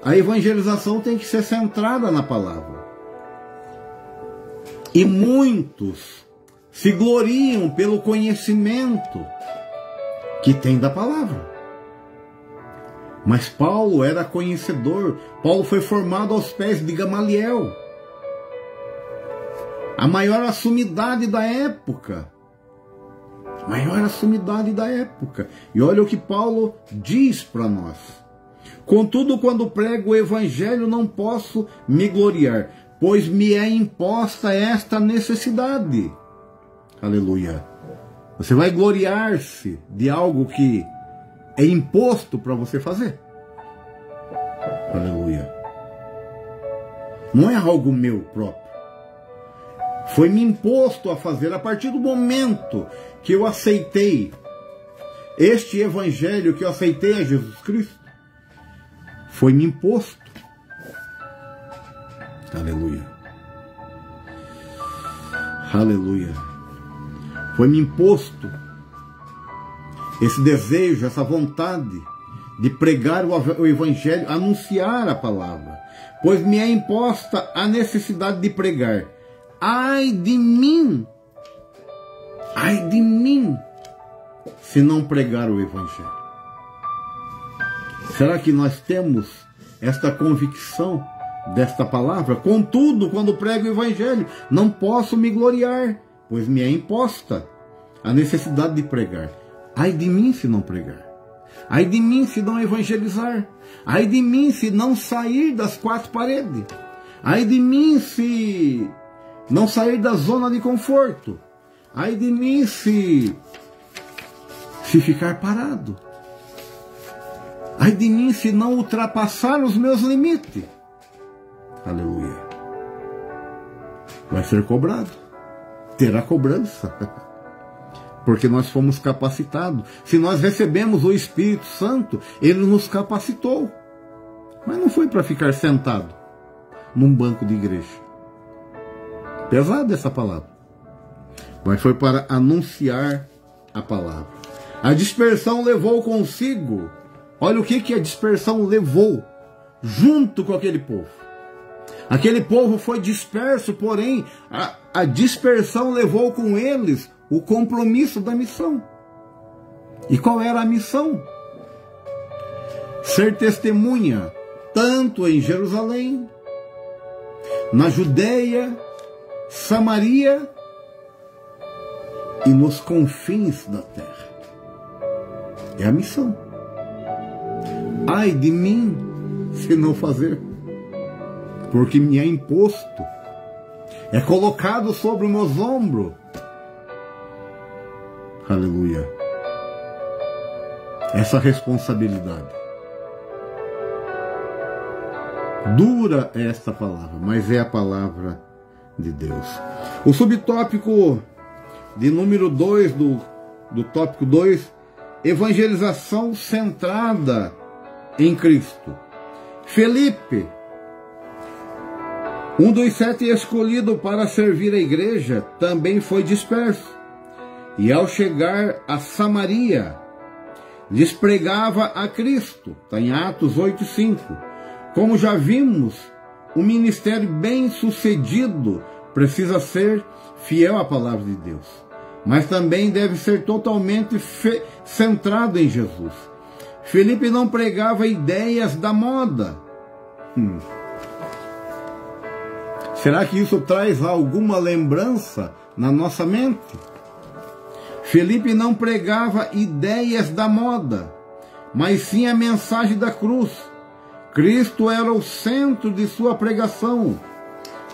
[SPEAKER 1] a evangelização tem que ser centrada na palavra. E muitos se gloriam pelo conhecimento que tem da palavra. Mas Paulo era conhecedor. Paulo foi formado aos pés de Gamaliel, a maior sumidade da época. Maior sumidade da época. E olha o que Paulo diz para nós. Contudo, quando prego o Evangelho, não posso me gloriar, pois me é imposta esta necessidade. Aleluia. Você vai gloriar-se de algo que é imposto para você fazer? Aleluia. Não é algo meu próprio. Foi-me imposto a fazer a partir do momento que eu aceitei este Evangelho, que eu aceitei a Jesus Cristo. Foi-me imposto. Aleluia. Aleluia. Foi-me imposto esse desejo, essa vontade de pregar o Evangelho, anunciar a palavra. Pois me é imposta a necessidade de pregar. Ai de mim, se não pregar o Evangelho. Será que nós temos esta convicção desta palavra? Contudo, quando prego o Evangelho, não posso me gloriar, pois me é imposta a necessidade de pregar. Ai de mim se não pregar. Ai de mim se não evangelizar. Ai de mim se não sair das quatro paredes. Ai de mim se não sair da zona de conforto. Ai de mim se ficar parado. Ai de mim se não ultrapassar os meus limites. Aleluia. Vai ser cobrado. Terá cobrança. Porque nós fomos capacitados. Se nós recebemos o Espírito Santo, Ele nos capacitou. Mas não foi para ficar sentado num banco de igreja. Pesada essa palavra. Mas foi para anunciar a palavra. A dispersão levou consigo. Olha o que a dispersão levou junto com aquele povo. Aquele povo foi disperso, porém a dispersão levou com eles o compromisso da missão. E qual era a missão? Ser testemunha, tanto em Jerusalém, na Judeia, Samaria e nos confins da terra. É a missão. Ai de mim se não fazer, porque me é imposto, é colocado sobre os meus ombros. Aleluia. Essa responsabilidade. Dura é esta palavra, mas é a palavra de Deus. O subtópico de número 2 do tópico 2, evangelização centrada em Cristo. Felipe, um dos 7 escolhidos para servir a igreja, também foi disperso. E ao chegar a Samaria, lhes pregava a Cristo. Está em Atos 8:5. Como já vimos, o ministério bem sucedido precisa ser fiel à palavra de Deus, mas também deve ser totalmente centrado em Jesus. Felipe não pregava ideias da moda. Será que isso traz alguma lembrança na nossa mente? Felipe não pregava ideias da moda, mas sim a mensagem da cruz. Cristo era o centro de sua pregação.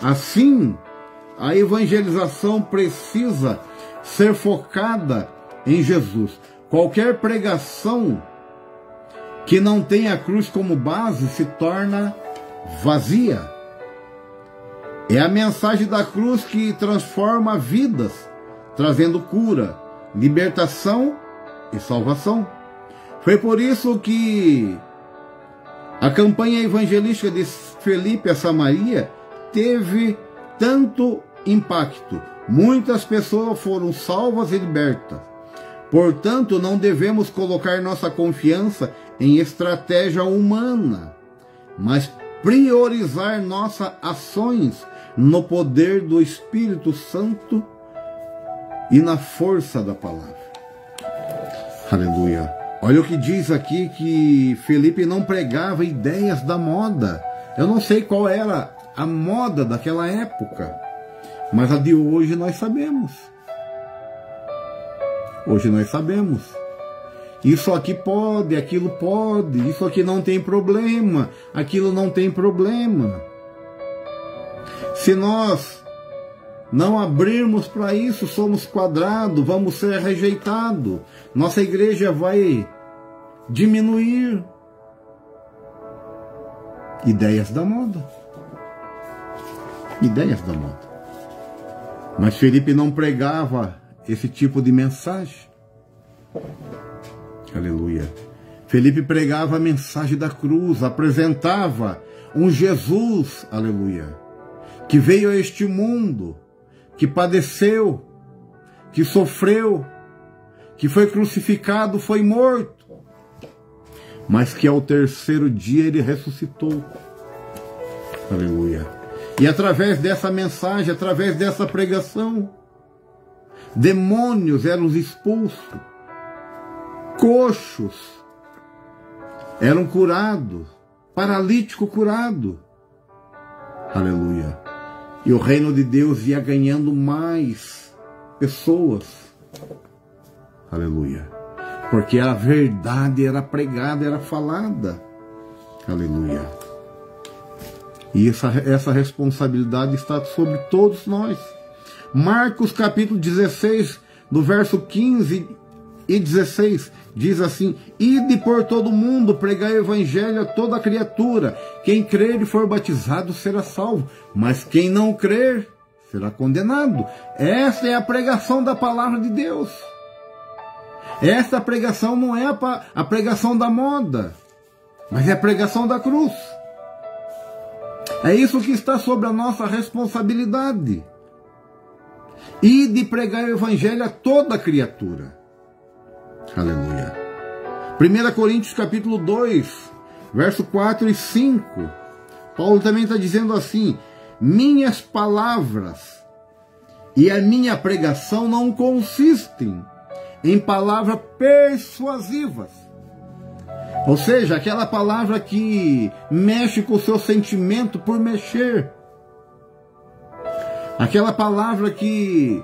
[SPEAKER 1] Assim, a evangelização precisa ser focada em Jesus. Qualquer pregação que não tenha a cruz como base se torna vazia. É a mensagem da cruz que transforma vidas, trazendo cura, libertação e salvação. Foi por isso que a campanha evangelística de Felipe a Samaria teve tanto impacto. Muitas pessoas foram salvas e libertas. Portanto, não devemos colocar nossa confiança em estratégia humana, mas priorizar nossas ações no poder do Espírito Santo e na força da palavra. Aleluia. Olha o que diz aqui, que Felipe não pregava ideias da moda. Eu não sei qual era a moda daquela época, mas a de hoje nós sabemos. Hoje nós sabemos. Isso aqui pode, aquilo pode, isso aqui não tem problema, aquilo não tem problema. Se nós não abrirmos para isso, somos quadrados, vamos ser rejeitados. Nossa igreja vai diminuir. Ideias da moda. Ideias da moda. Mas Felipe não pregava esse tipo de mensagem. Aleluia. Felipe pregava a mensagem da cruz, apresentava um Jesus, aleluia, que veio a este mundo, que padeceu, que sofreu, que foi crucificado, foi morto, mas que ao terceiro dia ele ressuscitou. Aleluia. E através dessa mensagem, através dessa pregação, demônios eram expulsos, coxos eram curados, paralítico curado. Aleluia. E o reino de Deus ia ganhando mais pessoas. Aleluia. Porque a verdade era pregada, era falada. Aleluia. E essa responsabilidade está sobre todos nós. Marcos capítulo 16, do verso 15 e 16 diz assim: ide por todo mundo, pregai o evangelho a toda criatura. Quem crer e for batizado será salvo, mas quem não crer será condenado. Esta é a pregação da palavra de Deus. Esta pregação não é a pregação da moda, mas é a pregação da cruz. É isso que está sobre a nossa responsabilidade. E de pregar o evangelho a toda criatura. Aleluia. 1 Coríntios capítulo 2, verso 4 e 5. Paulo também está dizendo assim: minhas palavras e a minha pregação não consistem em palavras persuasivas. Ou seja, aquela palavra que mexe com o seu sentimento por mexer. Aquela palavra que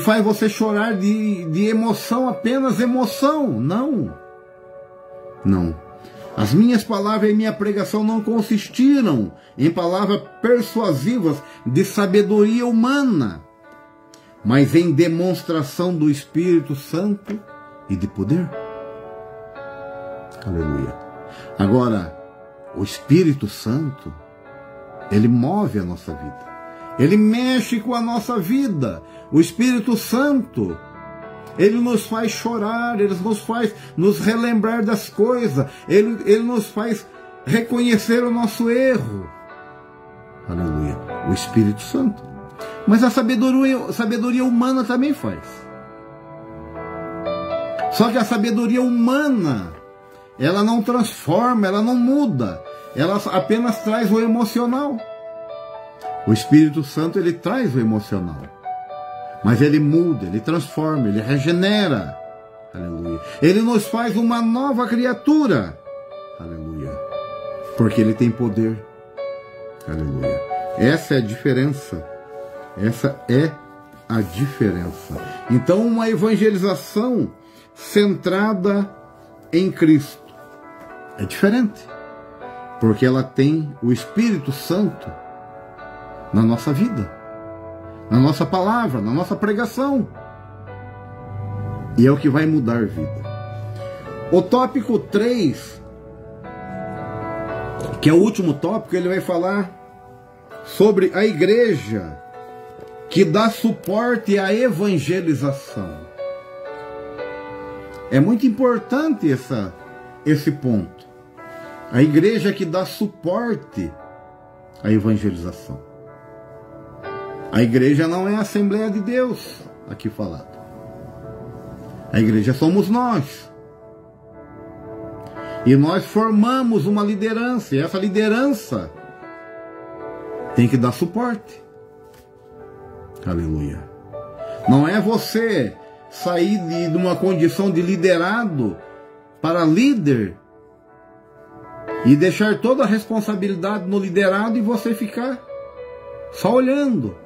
[SPEAKER 1] faz você chorar de emoção, apenas emoção. Não. Não. As minhas palavras e minha pregação não consistiram em palavras persuasivas de sabedoria humana, mas em demonstração do Espírito Santo e de poder. Aleluia. Agora, o Espírito Santo, ele move a nossa vida. Ele mexe com a nossa vida. O Espírito Santo, ele nos faz chorar, ele nos faz nos relembrar das coisas, ele nos faz reconhecer o nosso erro. Aleluia. O Espírito Santo. Mas a sabedoria humana também faz. Só que a sabedoria humana, ela não transforma, ela não muda, ela apenas traz o emocional. O Espírito Santo, ele traz o emocional, mas ele muda, ele transforma, ele regenera. Aleluia. Ele nos faz uma nova criatura. Aleluia. Porque ele tem poder. Aleluia. Essa é a diferença. Essa é a diferença. Então, uma evangelização centrada em Cristo é diferente, porque ela tem o Espírito Santo na nossa vida, na nossa palavra, na nossa pregação, e é o que vai mudar a vida. O tópico 3, que é o último tópico, ele vai falar sobre a igreja que dá suporte à evangelização. É muito importante esse ponto. A igreja que dá suporte à evangelização. A igreja não é a Assembleia de Deus, aqui falado. A igreja somos nós. E nós formamos uma liderança, e essa liderança tem que dar suporte. Aleluia. Não é você sair de uma condição de liderado para líder e deixar toda a responsabilidade no liderado e você ficar só olhando,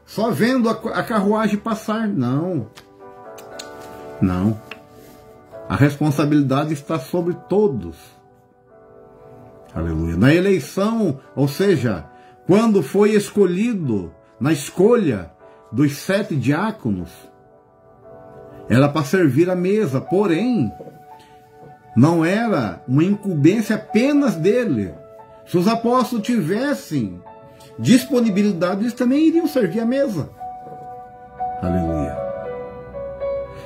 [SPEAKER 1] só vendo a carruagem passar. Não. Não. A responsabilidade está sobre todos. Aleluia. Na eleição, ou seja, quando foi escolhido, na escolha dos 7 diáconos, era para servir a mesa, porém, não era uma incumbência apenas dele. Se os apóstolos tivessem disponibilidade, eles também iriam servir a mesa. Aleluia.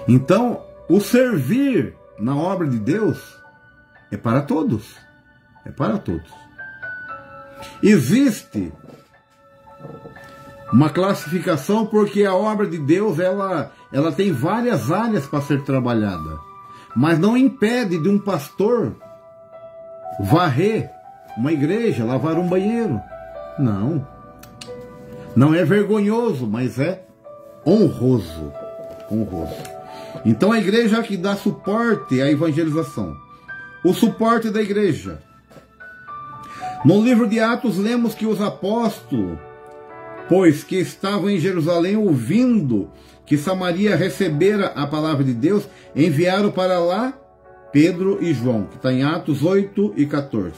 [SPEAKER 1] Então, o servir na obra de Deus é para todos. É para todos. Existe uma classificação porque a obra de Deus ela tem várias áreas para ser trabalhada. Mas não impede de um pastor varrer uma igreja, lavar um banheiro. Não. Não é vergonhoso, mas é honroso. Honroso. Então a igreja que dá suporte à evangelização. O suporte da igreja. No livro de Atos lemos que os apóstolos, pois que estavam em Jerusalém ouvindo que Samaria recebera a palavra de Deus, enviaram para lá Pedro e João, que está em Atos 8 e 14.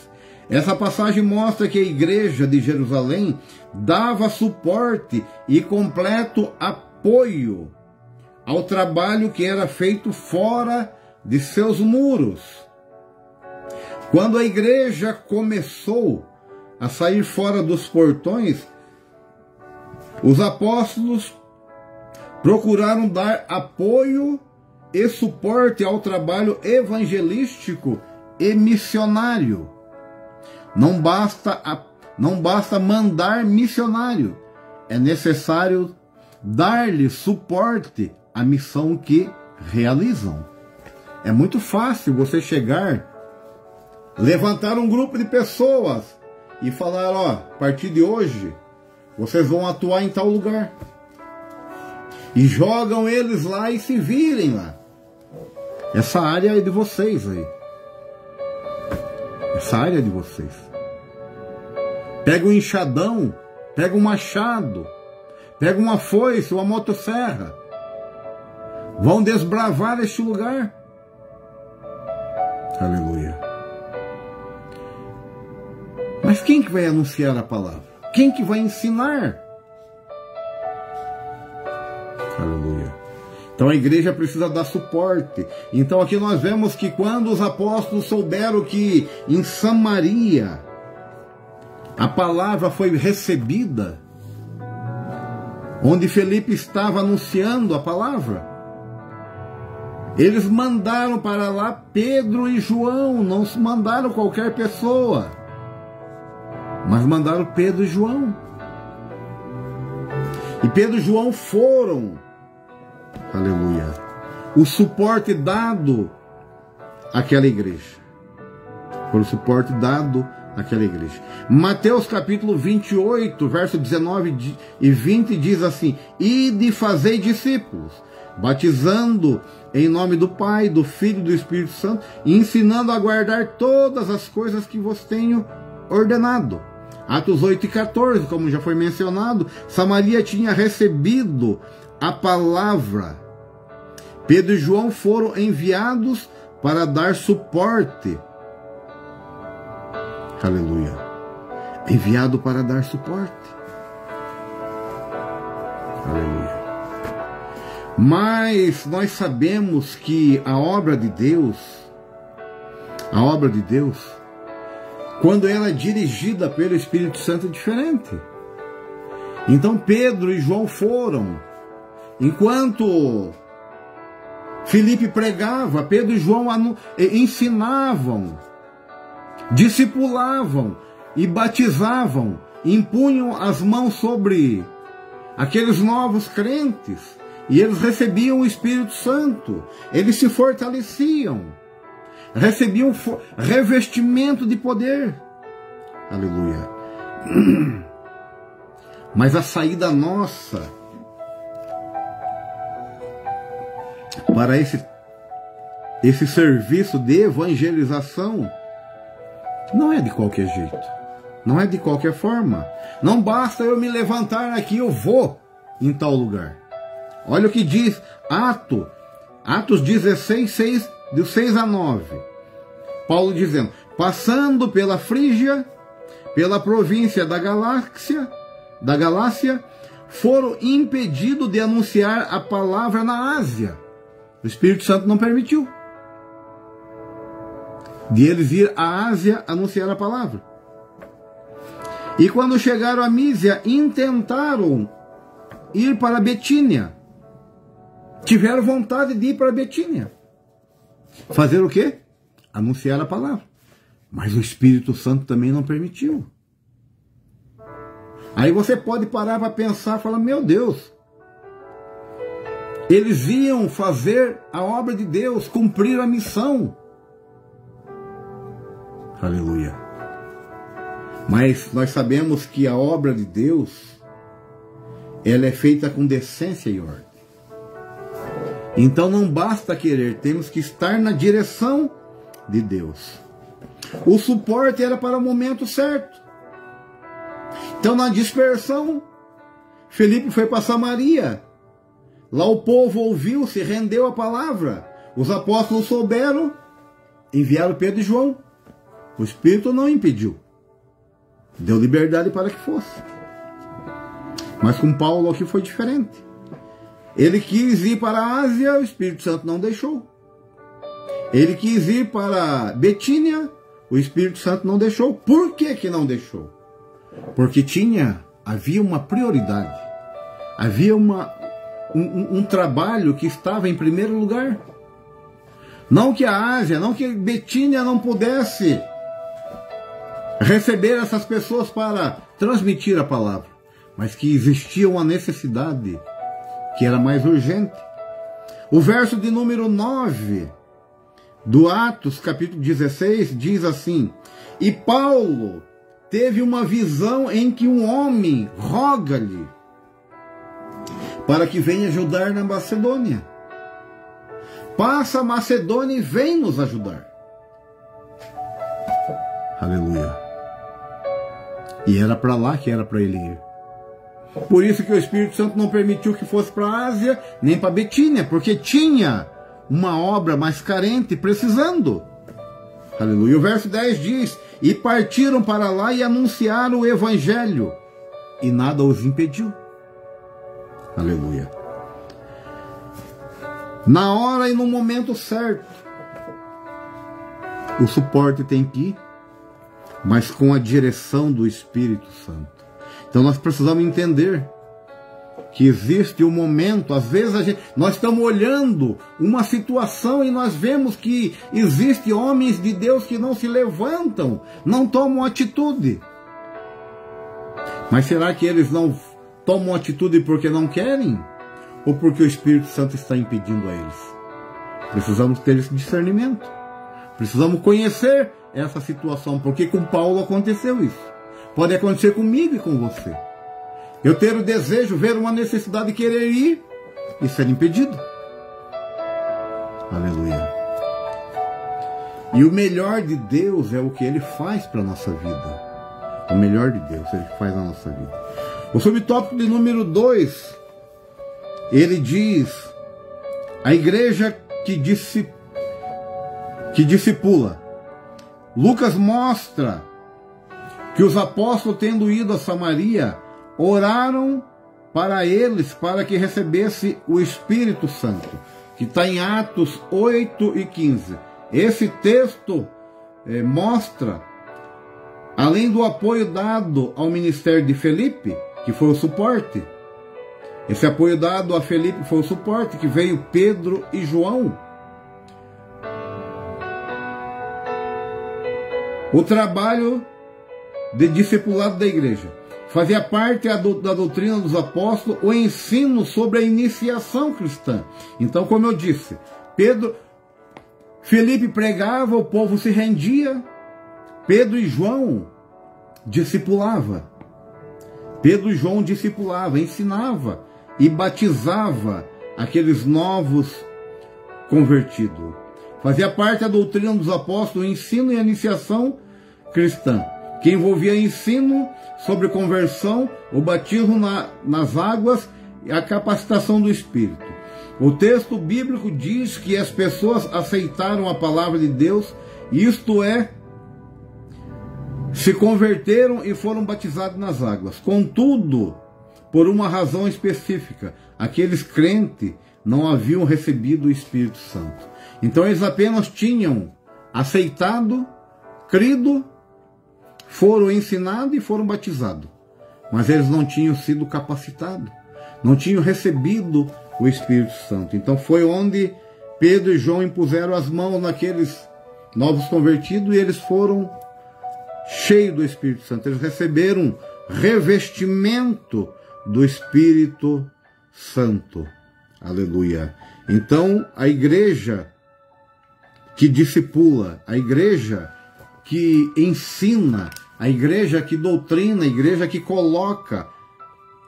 [SPEAKER 1] Essa passagem mostra que a igreja de Jerusalém dava suporte e completo apoio ao trabalho que era feito fora de seus muros. Quando a igreja começou a sair fora dos portões, os apóstolos procuraram dar apoio e suporte ao trabalho evangelístico e missionário. Não basta mandar missionário, é necessário dar-lhe suporte à missão que realizam. É muito fácil você chegar, levantar um grupo de pessoas e falar, ó, a partir de hoje, vocês vão atuar em tal lugar. E jogam eles lá e se virem lá. Essa área é de vocês aí. Essa área é de vocês. Pega um enxadão, pega um machado, pega uma foice, uma motosserra. Vão desbravar este lugar. Aleluia. Mas quem que vai anunciar a palavra? Quem que vai ensinar? Aleluia. Então a igreja precisa dar suporte. Então aqui nós vemos que quando os apóstolos souberam que em Samaria a palavra foi recebida, onde Felipe estava anunciando a palavra, eles mandaram para lá Pedro e João, não mandaram qualquer pessoa, mas mandaram Pedro e João. E Pedro e João foram, aleluia, o suporte dado àquela igreja. Foi o suporte dado àquela igreja. Mateus capítulo 28, verso 19 e 20 diz assim: Ide e fazei discípulos, batizando em nome do Pai, do Filho e do Espírito Santo, e ensinando a guardar todas as coisas que vos tenho ordenado. Atos 8 e 14, como já foi mencionado, Samaria tinha recebido a palavra. Pedro e João foram enviados para dar suporte. Aleluia. Enviado para dar suporte. Aleluia. Mas nós sabemos que a obra de Deus, quando ela é dirigida pelo Espírito Santo, é diferente. Então Pedro e João foram. Enquanto Filipe pregava, Pedro e João ensinavam, discipulavam e batizavam, impunham as mãos sobre aqueles novos crentes, e eles recebiam o Espírito Santo, eles se fortaleciam, recebiam revestimento de poder. Aleluia. Mas a saída nossa para esse serviço de evangelização não é de qualquer jeito, não é de qualquer forma. Não basta eu me levantar aqui, eu vou em tal lugar. Olha o que diz Atos 16, do 6 a 9. Paulo dizendo: passando pela Frígia, pela província da Galácia, foram impedidos de anunciar a palavra na Ásia. O Espírito Santo não permitiu de eles ir à Ásia anunciar a palavra. E quando chegaram a Mísia, intentaram ir para Betínia. Tiveram vontade de ir para Betínia. Fazer o quê? Anunciar a palavra. Mas o Espírito Santo também não permitiu. Aí você pode parar para pensar e falar: meu Deus, eles iam fazer a obra de Deus, cumprir a missão. Aleluia. Mas nós sabemos que a obra de Deus, ela é feita com decência e ordem. Então não basta querer, temos que estar na direção de Deus. O suporte era para o momento certo. Então na dispersão, Felipe foi para Samaria. Lá o povo ouviu, se rendeu à palavra. Os apóstolos souberam, enviaram Pedro e João. O Espírito não impediu. Deu liberdade para que fosse. Mas com Paulo aqui foi diferente. Ele quis ir para a Ásia, o Espírito Santo não deixou. Ele quis ir para Betínia, o Espírito Santo não deixou. Por que que não deixou? Porque havia uma prioridade. Havia um trabalho que estava em primeiro lugar. Não que a Ásia, não que Betínia não pudesse receber essas pessoas para transmitir a palavra, mas que existia uma necessidade que era mais urgente. O verso de número 9 do Atos, capítulo 16, diz assim: e Paulo teve uma visão em que um homem roga-lhe para que venha ajudar na Macedônia. Passa a Macedônia e vem nos ajudar. Aleluia. E era para lá que era para ele ir. Por isso que o Espírito Santo não permitiu que fosse para a Ásia, nem para Betínia, porque tinha uma obra mais carente, precisando. Aleluia. O verso 10 diz: e partiram para lá e anunciaram o Evangelho, e nada os impediu. Aleluia. Na hora e no momento certo, o suporte tem que ir, mas com a direção do Espírito Santo. Então nós precisamos entender que existe um momento, às vezes nós estamos olhando uma situação e nós vemos que existem homens de Deus que não se levantam, não tomam atitude. Mas será que eles não tomam atitude porque não querem? Ou porque o Espírito Santo está impedindo a eles? Precisamos ter esse discernimento. Precisamos conhecer essa situação, porque com Paulo aconteceu isso. Pode acontecer comigo e com você. Eu ter o desejo, ver uma necessidade, querer ir e ser impedido. Aleluia. E o melhor de Deus é o que Ele faz para a nossa vida. O melhor de Deus Ele faz na nossa vida. O subtópico de número 2, ele diz: a igreja que discipula. Lucas mostra que os apóstolos, tendo ido a Samaria, oraram para eles, para que recebesse o Espírito Santo, que está em Atos 8 e 15. Esse texto mostra, além do apoio dado ao ministério de Felipe, que foi o suporte, esse apoio dado a Felipe foi o suporte, que veio Pedro e João. O trabalho de discipulado da igreja fazia parte da doutrina dos apóstolos, o ensino sobre a iniciação cristã. Então, como eu disse, Felipe pregava, o povo se rendia. Pedro e João discipulava. Pedro e João discipulava, ensinava e batizava aqueles novos convertidos. Fazia parte da doutrina dos apóstolos, o ensino e a iniciação cristã, que envolvia ensino sobre conversão, o batismo nas águas e a capacitação do Espírito. O texto bíblico diz que as pessoas aceitaram a palavra de Deus, isto é, se converteram e foram batizados nas águas. Contudo, por uma razão específica, aqueles crentes não haviam recebido o Espírito Santo. Então eles apenas tinham aceitado, crido, foram ensinados e foram batizados. Mas eles não tinham sido capacitados, não tinham recebido o Espírito Santo. Então foi onde Pedro e João impuseram as mãos naqueles novos convertidos e eles foram cheios do Espírito Santo. Eles receberam revestimento do Espírito Santo. Aleluia. Então a igreja que discipula, a igreja que ensina, a igreja que doutrina, a igreja que coloca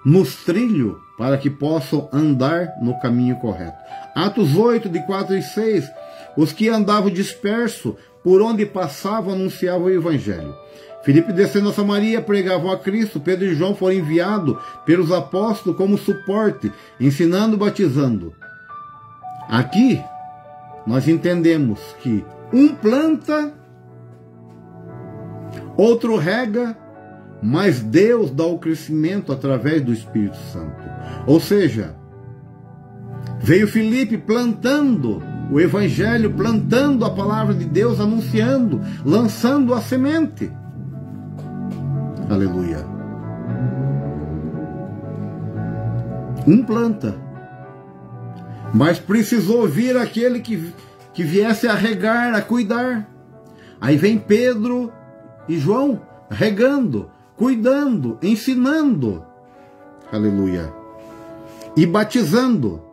[SPEAKER 1] nos trilhos para que possam andar no caminho correto. Atos 8, de 4 e 6, os que andavam dispersos, por onde passavam, anunciavam o Evangelho. Filipe, descendo a Samaria, pregavam a Cristo. Pedro e João foram enviados pelos apóstolos como suporte, ensinando e batizando. Aqui, nós entendemos que um planta, outro rega, mas Deus dá o crescimento através do Espírito Santo. Ou seja, Veio Filipe plantando o Evangelho, plantando a palavra de Deus, anunciando, lançando a semente. Aleluia. Um planta, mas precisou vir aquele que viesse a regar, a cuidar. Aí vem Pedro e João regando, cuidando, ensinando. Aleluia. E batizando.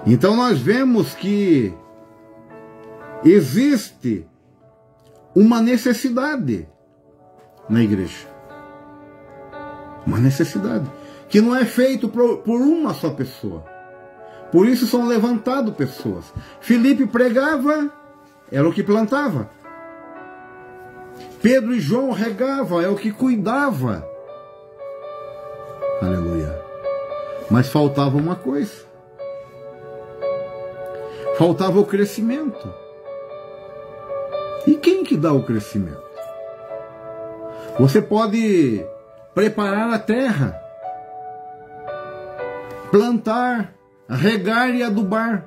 [SPEAKER 1] Então nós vemos que existe uma necessidade na igreja. Uma necessidade que não é feito por uma só pessoa. Por isso são levantadas pessoas. Filipe pregava, era o que plantava. Pedro e João regavam, é o que cuidava. Aleluia. Mas faltava uma coisa. Faltava o crescimento. E quem que dá o crescimento? Você pode preparar a terra, plantar, regar e adubar.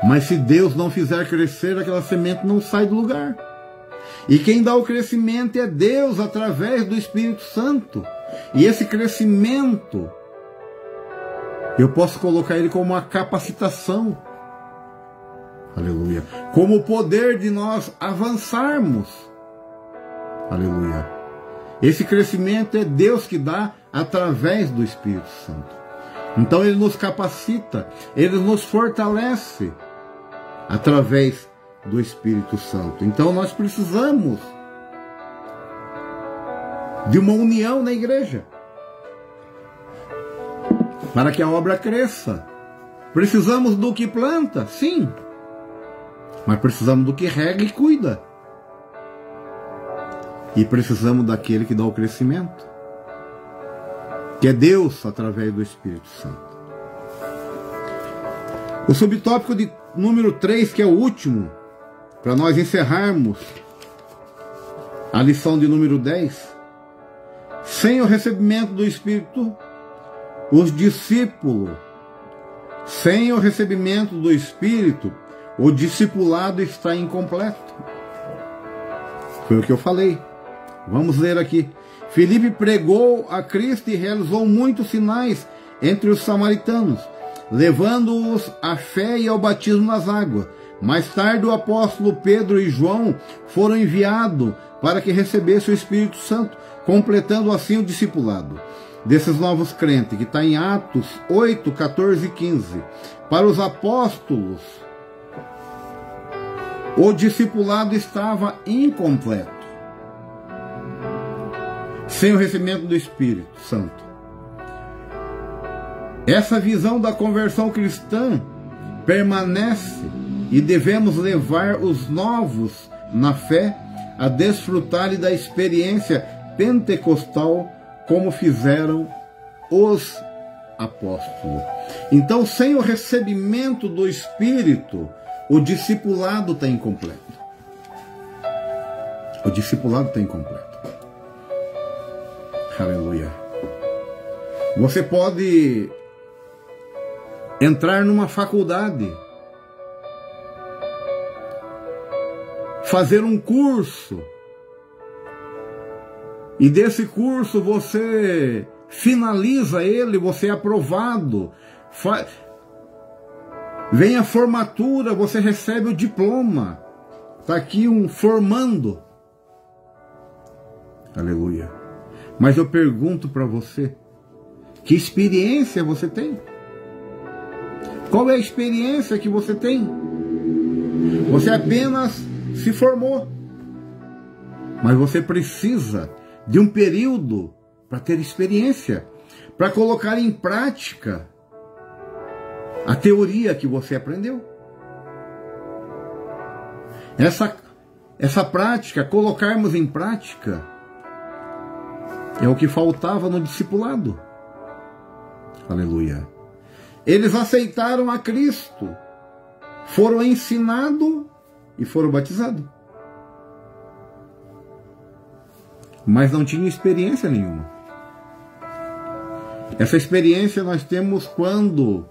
[SPEAKER 1] Mas se Deus não fizer crescer, aquela semente não sai do lugar. E quem dá o crescimento é Deus através do Espírito Santo. E esse crescimento, eu posso colocar ele como uma capacitação. Aleluia. Como o poder de nós avançarmos. Aleluia. Esse crescimento é Deus que dá através do Espírito Santo. Então ele nos capacita, ele nos fortalece através do Espírito Santo. Então nós precisamos de uma união na igreja para que a obra cresça. Precisamos do que planta, sim, mas precisamos do que rega e cuida. E precisamos daquele que dá o crescimento, que é Deus através do Espírito Santo. O subtópico de número 3, que é o último, para nós encerrarmos a lição de número 10. Sem o recebimento do Espírito, os discípulos, sem o recebimento do Espírito, o discipulado está incompleto. Foi o que eu falei. Vamos ler aqui. Filipe pregou a Cristo e realizou muitos sinais entre os samaritanos, levando-os à fé e ao batismo nas águas. Mais tarde, o apóstolo Pedro e João foram enviados para que recebesse o Espírito Santo, completando assim o discipulado desses novos crentes, que está em Atos 8, 14 e 15. Para os apóstolos, o discipulado estava incompleto, sem o recebimento do Espírito Santo. Essa visão da conversão cristã permanece e devemos levar os novos na fé a desfrutarem da experiência pentecostal como fizeram os apóstolos. Então, sem o recebimento do Espírito, o discipulado está incompleto. O discipulado está incompleto. Aleluia. Você pode entrar numa faculdade, fazer um curso, e desse curso você finaliza ele, você é aprovado, vem a formatura, você recebe o diploma, está aqui um formando. Aleluia. Mas eu pergunto para você, que experiência você tem? Qual é a experiência que você tem? Você apenas se formou, mas você precisa de um período para ter experiência, para colocar em prática a teoria que você aprendeu. Essa prática, colocarmos em prática, é o que faltava no discipulado. Aleluia. Eles aceitaram a Cristo, foram ensinados e foram batizados, mas não tinham experiência nenhuma. Essa experiência nós temos quando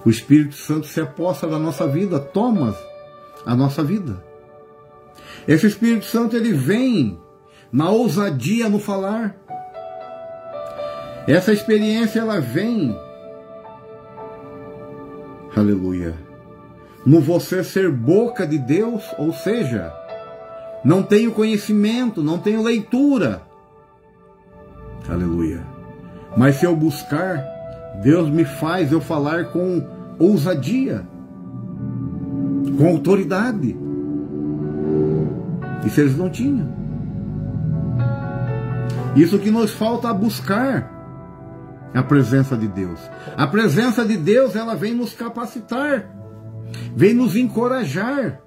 [SPEAKER 1] o Espírito Santo se aposta da nossa vida, toma a nossa vida. Esse Espírito Santo, ele vem na ousadia no falar. Essa experiência, ela vem, aleluia, no você ser boca de Deus, ou seja, não tenho conhecimento, não tenho leitura, aleluia, mas se eu buscar, Deus me faz eu falar com ousadia, com autoridade. Isso eles não tinham. Isso que nos falta a buscar a presença de Deus. A presença de Deus, ela vem nos capacitar, vem nos encorajar.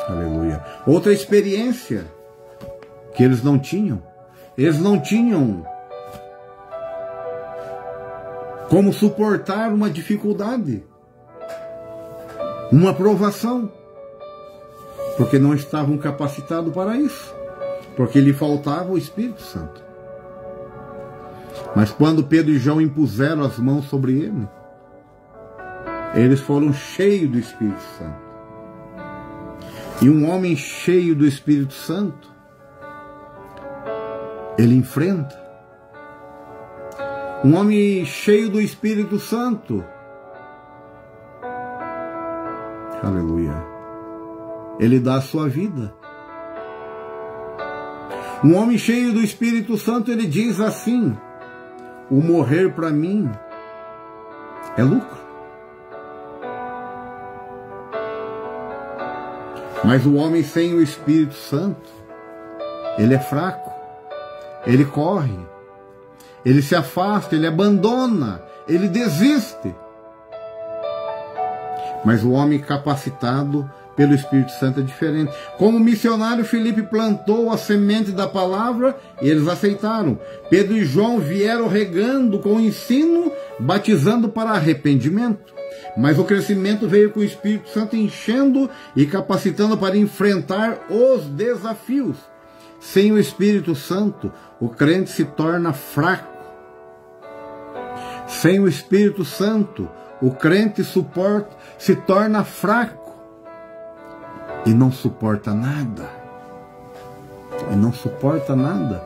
[SPEAKER 1] Aleluia. Outra experiência que eles não tinham. Eles não tinham como suportar uma dificuldade, uma provação, porque não estavam capacitados para isso, porque lhe faltava o Espírito Santo. Mas quando Pedro e João impuseram as mãos sobre ele, eles foram cheios do Espírito Santo. E um homem cheio do Espírito Santo, ele enfrenta. Um homem cheio do Espírito Santo, aleluia, ele dá a sua vida. Um homem cheio do Espírito Santo, ele diz assim: o morrer para mim é lucro. Mas o homem sem o Espírito Santo, ele é fraco, ele corre, ele se afasta, ele abandona, ele desiste. Mas o homem capacitado pelo Espírito Santo é diferente. Como missionário, Filipe plantou a semente da palavra e eles aceitaram. Pedro e João vieram regando com o ensino, batizando para arrependimento. Mas o crescimento veio com o Espírito Santo enchendo e capacitando para enfrentar os desafios. Sem o Espírito Santo, o crente se torna fraco. Sem o Espírito Santo, o crente se torna fraco e não suporta nada. E não suporta nada.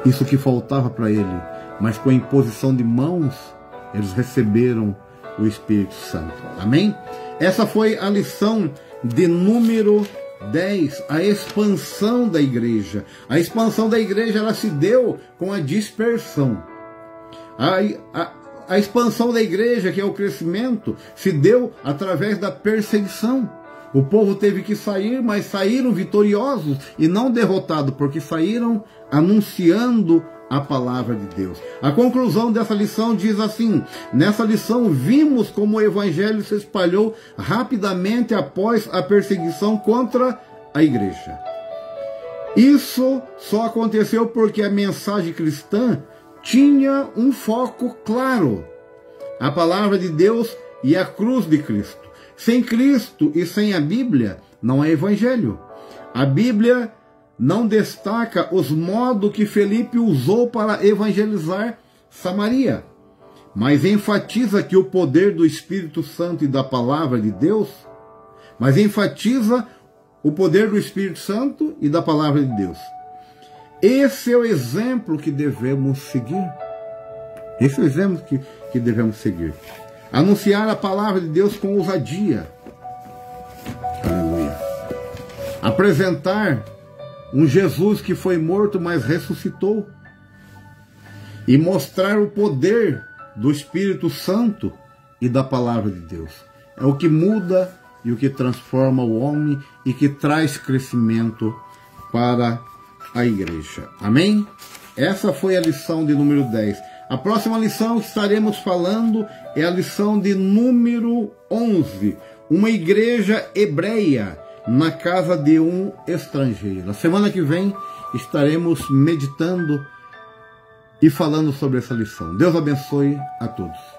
[SPEAKER 1] Isso que faltava para ele. Mas com a imposição de mãos, eles receberam o Espírito Santo. Amém? Essa foi a lição de número 10, a expansão da igreja. A expansão da igreja, ela se deu com a dispersão. A expansão da igreja, que é o crescimento, se deu através da perseguição. O povo teve que sair, mas saíram vitoriosos e não derrotados, porque saíram anunciando a palavra de Deus. A conclusão dessa lição diz assim: nessa lição vimos como o evangelho se espalhou rapidamente após a perseguição contra a igreja. Isso só aconteceu porque a mensagem cristã tinha um foco claro: a palavra de Deus e a cruz de Cristo. Sem Cristo e sem a Bíblia não é evangelho. A Bíblia não destaca os modos que Felipe usou para evangelizar Samaria, mas enfatiza que o poder do Espírito Santo e da palavra de Deus, Esse é o exemplo que devemos seguir. Esse é o exemplo que devemos seguir. Anunciar a palavra de Deus com ousadia. Aleluia. Apresentar um Jesus que foi morto, mas ressuscitou. E mostrar o poder do Espírito Santo e da palavra de Deus. É o que muda e o que transforma o homem e que traz crescimento para a igreja. Amém? Essa foi a lição de número 10. A próxima lição que estaremos falando é a lição de número 11. Uma igreja hebreia na casa de um estrangeiro. A semana que vem estaremos meditando e falando sobre essa lição. Deus abençoe a todos.